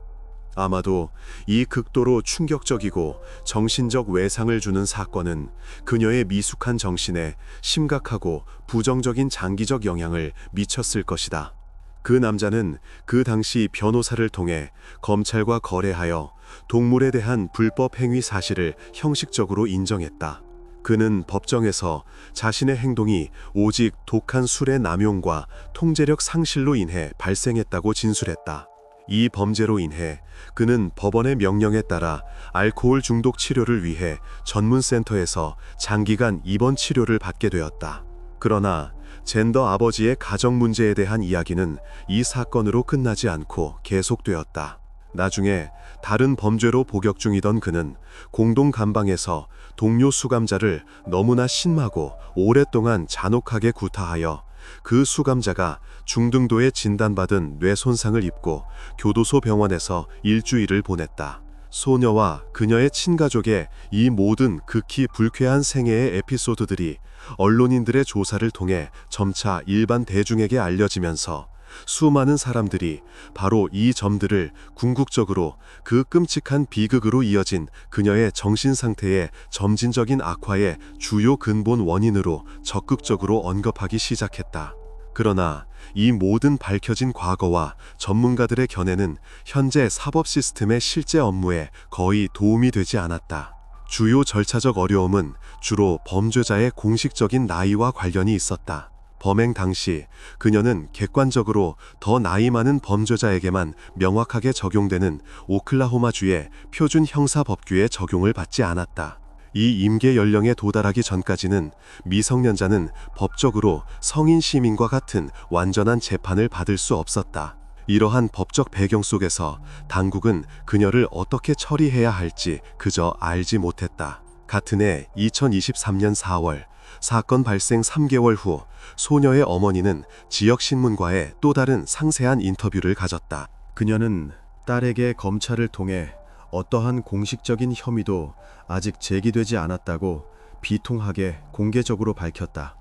아마도 이 극도로 충격적이고 정신적 외상을 주는 사건은 그녀의 미숙한 정신에 심각하고 부정적인 장기적 영향을 미쳤을 것이다. 그 남자는 그 당시 변호사를 통해 검찰과 거래하여 동물에 대한 불법 행위 사실을 형식적으로 인정했다. 그는 법정에서 자신의 행동이 오직 독한 술의 남용과 통제력 상실로 인해 발생했다고 진술했다. 이 범죄로 인해 그는 법원의 명령에 따라 알코올 중독 치료를 위해 전문센터에서 장기간 입원 치료를 받게 되었다. 그러나 젠더 아버지의 가정 문제에 대한 이야기는 이 사건으로 끝나지 않고 계속되었다. 나중에 다른 범죄로 복역 중이던 그는 공동 감방에서 동료 수감자를 너무나 심하고 오랫동안 잔혹하게 구타하여 그 수감자가 중등도에 진단받은 뇌 손상을 입고 교도소 병원에서 일주일을 보냈다. 소녀와 그녀의 친가족의 이 모든 극히 불쾌한 생애의 에피소드들이 언론인들의 조사를 통해 점차 일반 대중에게 알려지면서 수많은 사람들이 바로 이 점들을 궁극적으로 그 끔찍한 비극으로 이어진 그녀의 정신 상태의 점진적인 악화의 주요 근본 원인으로 적극적으로 언급하기 시작했다. 그러나 이 모든 밝혀진 과거와 전문가들의 견해는 현재 사법 시스템의 실제 업무에 거의 도움이 되지 않았다. 주요 절차적 어려움은 주로 범죄자의 공식적인 나이와 관련이 있었다. 범행 당시 그녀는 객관적으로 더 나이 많은 범죄자에게만 명확하게 적용되는 오클라호마주의 표준 형사법규의 적용을 받지 않았다. 이 임계 연령에 도달하기 전까지는 미성년자는 법적으로 성인 시민과 같은 완전한 재판을 받을 수 없었다. 이러한 법적 배경 속에서 당국은 그녀를 어떻게 처리해야 할지 그저 알지 못했다. 같은 해 2023년 4월 사건 발생 3개월 후 소녀의 어머니는 지역신문과의 또 다른 상세한 인터뷰를 가졌다. 그녀는 딸에게 검찰을 통해 어떠한 공식적인 혐의도 아직 제기되지 않았다고 비통하게 공개적으로 밝혔다.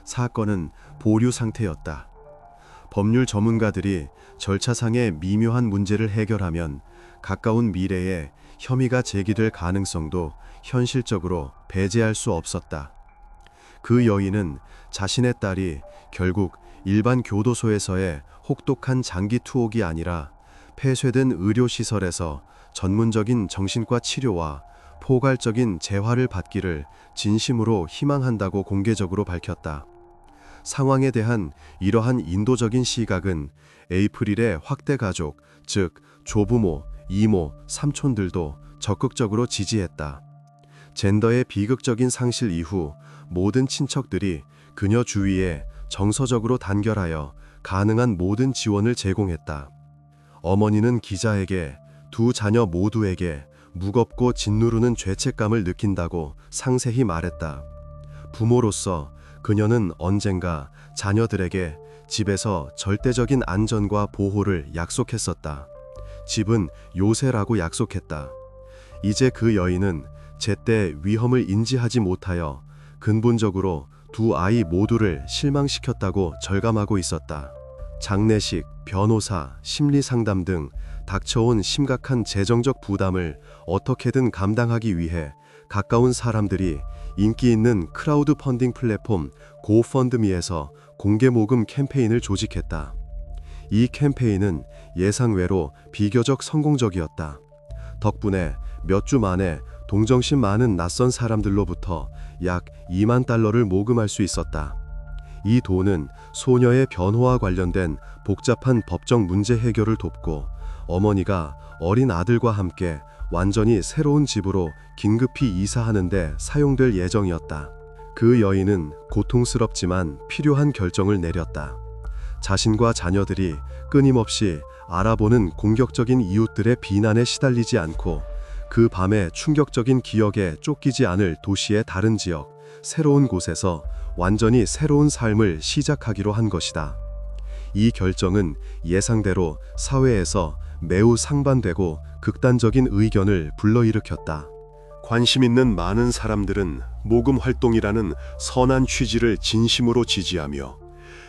사건은 보류 상태였다. 법률 전문가들이 절차상의 미묘한 문제를 해결하면 가까운 미래에 혐의가 제기될 가능성도 현실적으로 배제할 수 없었다. 그 여인은 자신의 딸이 결국 일반 교도소에서의 혹독한 장기 투옥이 아니라 폐쇄된 의료시설에서 전문적인 정신과 치료와 포괄적인 재활을 받기를 진심으로 희망한다고 공개적으로 밝혔다. 상황에 대한 이러한 인도적인 시각은 에이프릴의 확대 가족, 즉 조부모, 이모, 삼촌들도 적극적으로 지지했다. 젠더의 비극적인 상실 이후 모든 친척들이 그녀 주위에 정서적으로 단결하여 가능한 모든 지원을 제공했다. 어머니는 기자에게 두 자녀 모두에게 무겁고 짓누르는 죄책감을 느낀다고 상세히 말했다. 부모로서 그녀는 언젠가 자녀들에게 집에서 절대적인 안전과 보호를 약속했었다. 집은 요새라고 약속했다. 이제 그 여인은 제때 위험을 인지하지 못하여 근본적으로 두 아이 모두를 실망시켰다고 절감하고 있었다. 장례식, 변호사, 심리상담 등 닥쳐온 심각한 재정적 부담을 어떻게든 감당하기 위해 가까운 사람들이 인기 있는 크라우드 펀딩 플랫폼 고펀드미에서 공개 모금 캠페인을 조직했다. 이 캠페인은 예상외로 비교적 성공적이었다. 덕분에 몇 주 만에 동정심 많은 낯선 사람들로부터 약 2만 달러를 모금할 수 있었다. 이 돈은 소녀의 변호와 관련된 복잡한 법적 문제 해결을 돕고 어머니가 어린 아들과 함께 완전히 새로운 집으로 긴급히 이사하는 데 사용될 예정이었다. 그 여인은 고통스럽지만 필요한 결정을 내렸다. 자신과 자녀들이 끊임없이 알아보는 공격적인 이웃들의 비난에 시달리지 않고 그 밤의 충격적인 기억에 쫓기지 않을 도시의 다른 지역, 새로운 곳에서 완전히 새로운 삶을 시작하기로 한 것이다. 이 결정은 예상대로 사회에서 매우 상반되고 극단적인 의견을 불러일으켰다. 관심 있는 많은 사람들은 모금 활동이라는 선한 취지를 진심으로 지지하며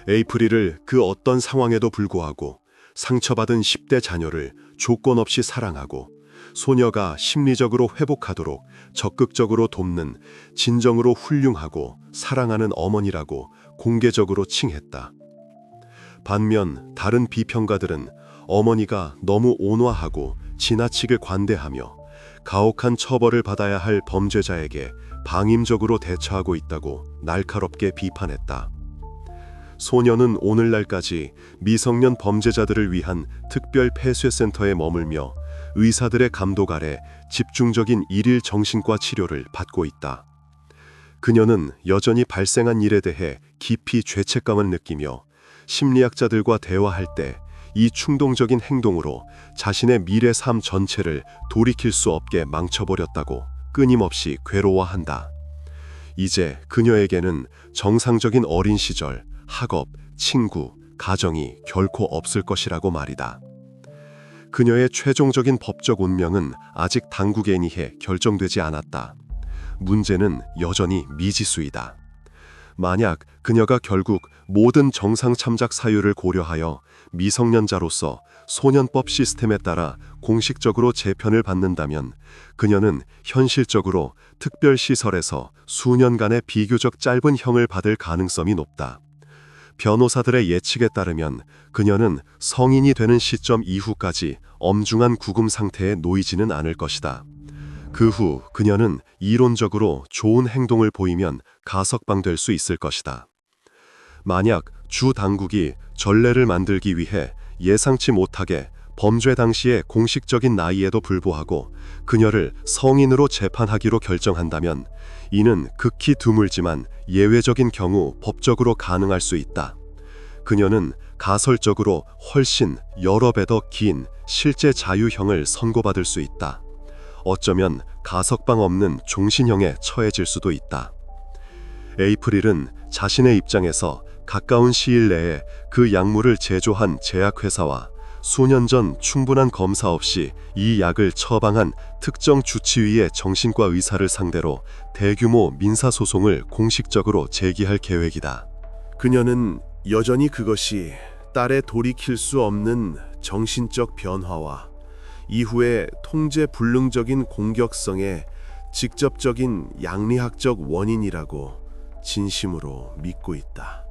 에이프릴을 그 어떤 상황에도 불구하고 상처받은 10대 자녀를 조건 없이 사랑하고 소녀가 심리적으로 회복하도록 적극적으로 돕는 진정으로 훌륭하고 사랑하는 어머니라고 공개적으로 칭했다. 반면 다른 비평가들은 어머니가 너무 온화하고 지나치게 관대하며 가혹한 처벌을 받아야 할 범죄자에게 방임적으로 대처하고 있다고 날카롭게 비판했다. 소녀는 오늘날까지 미성년 범죄자들을 위한 특별 폐쇄센터에 머물며 의사들의 감독 아래 집중적인 일일 정신과 치료를 받고 있다. 그녀는 여전히 발생한 일에 대해 깊이 죄책감을 느끼며 심리학자들과 대화할 때 이 충동적인 행동으로 자신의 미래 삶 전체를 돌이킬 수 없게 망쳐버렸다고 끊임없이 괴로워한다. 이제 그녀에게는 정상적인 어린 시절, 학업, 친구, 가정이 결코 없을 것이라고 말이다. 그녀의 최종적인 법적 운명은 아직 당국에 의해 결정되지 않았다. 문제는 여전히 미지수이다. 만약 그녀가 결국 모든 정상 참작 사유를 고려하여 미성년자로서 소년법 시스템에 따라 공식적으로 재편을 받는다면 그녀는 현실적으로 특별시설에서 수년간의 비교적 짧은 형을 받을 가능성이 높다. 변호사들의 예측에 따르면 그녀는 성인이 되는 시점 이후까지 엄중한 구금 상태에 놓이지는 않을 것이다. 그 후 그녀는 이론적으로 좋은 행동을 보이면 가석방될 수 있을 것이다. 만약 주 당국이 전례를 만들기 위해 예상치 못하게 범죄 당시의 공식적인 나이에도 불구하고 그녀를 성인으로 재판하기로 결정한다면 이는 극히 드물지만 예외적인 경우 법적으로 가능할 수 있다. 그녀는 가설적으로 훨씬 여러 배 더 긴 실제 자유형을 선고받을 수 있다. 어쩌면 가석방 없는 종신형에 처해질 수도 있다. 에이프릴은 자신의 입장에서 가까운 시일 내에 그 약물을 제조한 제약회사와 수년 전 충분한 검사 없이 이 약을 처방한 특정 주치의의 정신과 의사를 상대로 대규모 민사소송을 공식적으로 제기할 계획이다. 그녀는 여전히 그것이 딸의 돌이킬 수 없는 정신적 변화와 이후의 통제 불능적인 공격성의 직접적인 양리학적 원인이라고 진심으로 믿고 있다.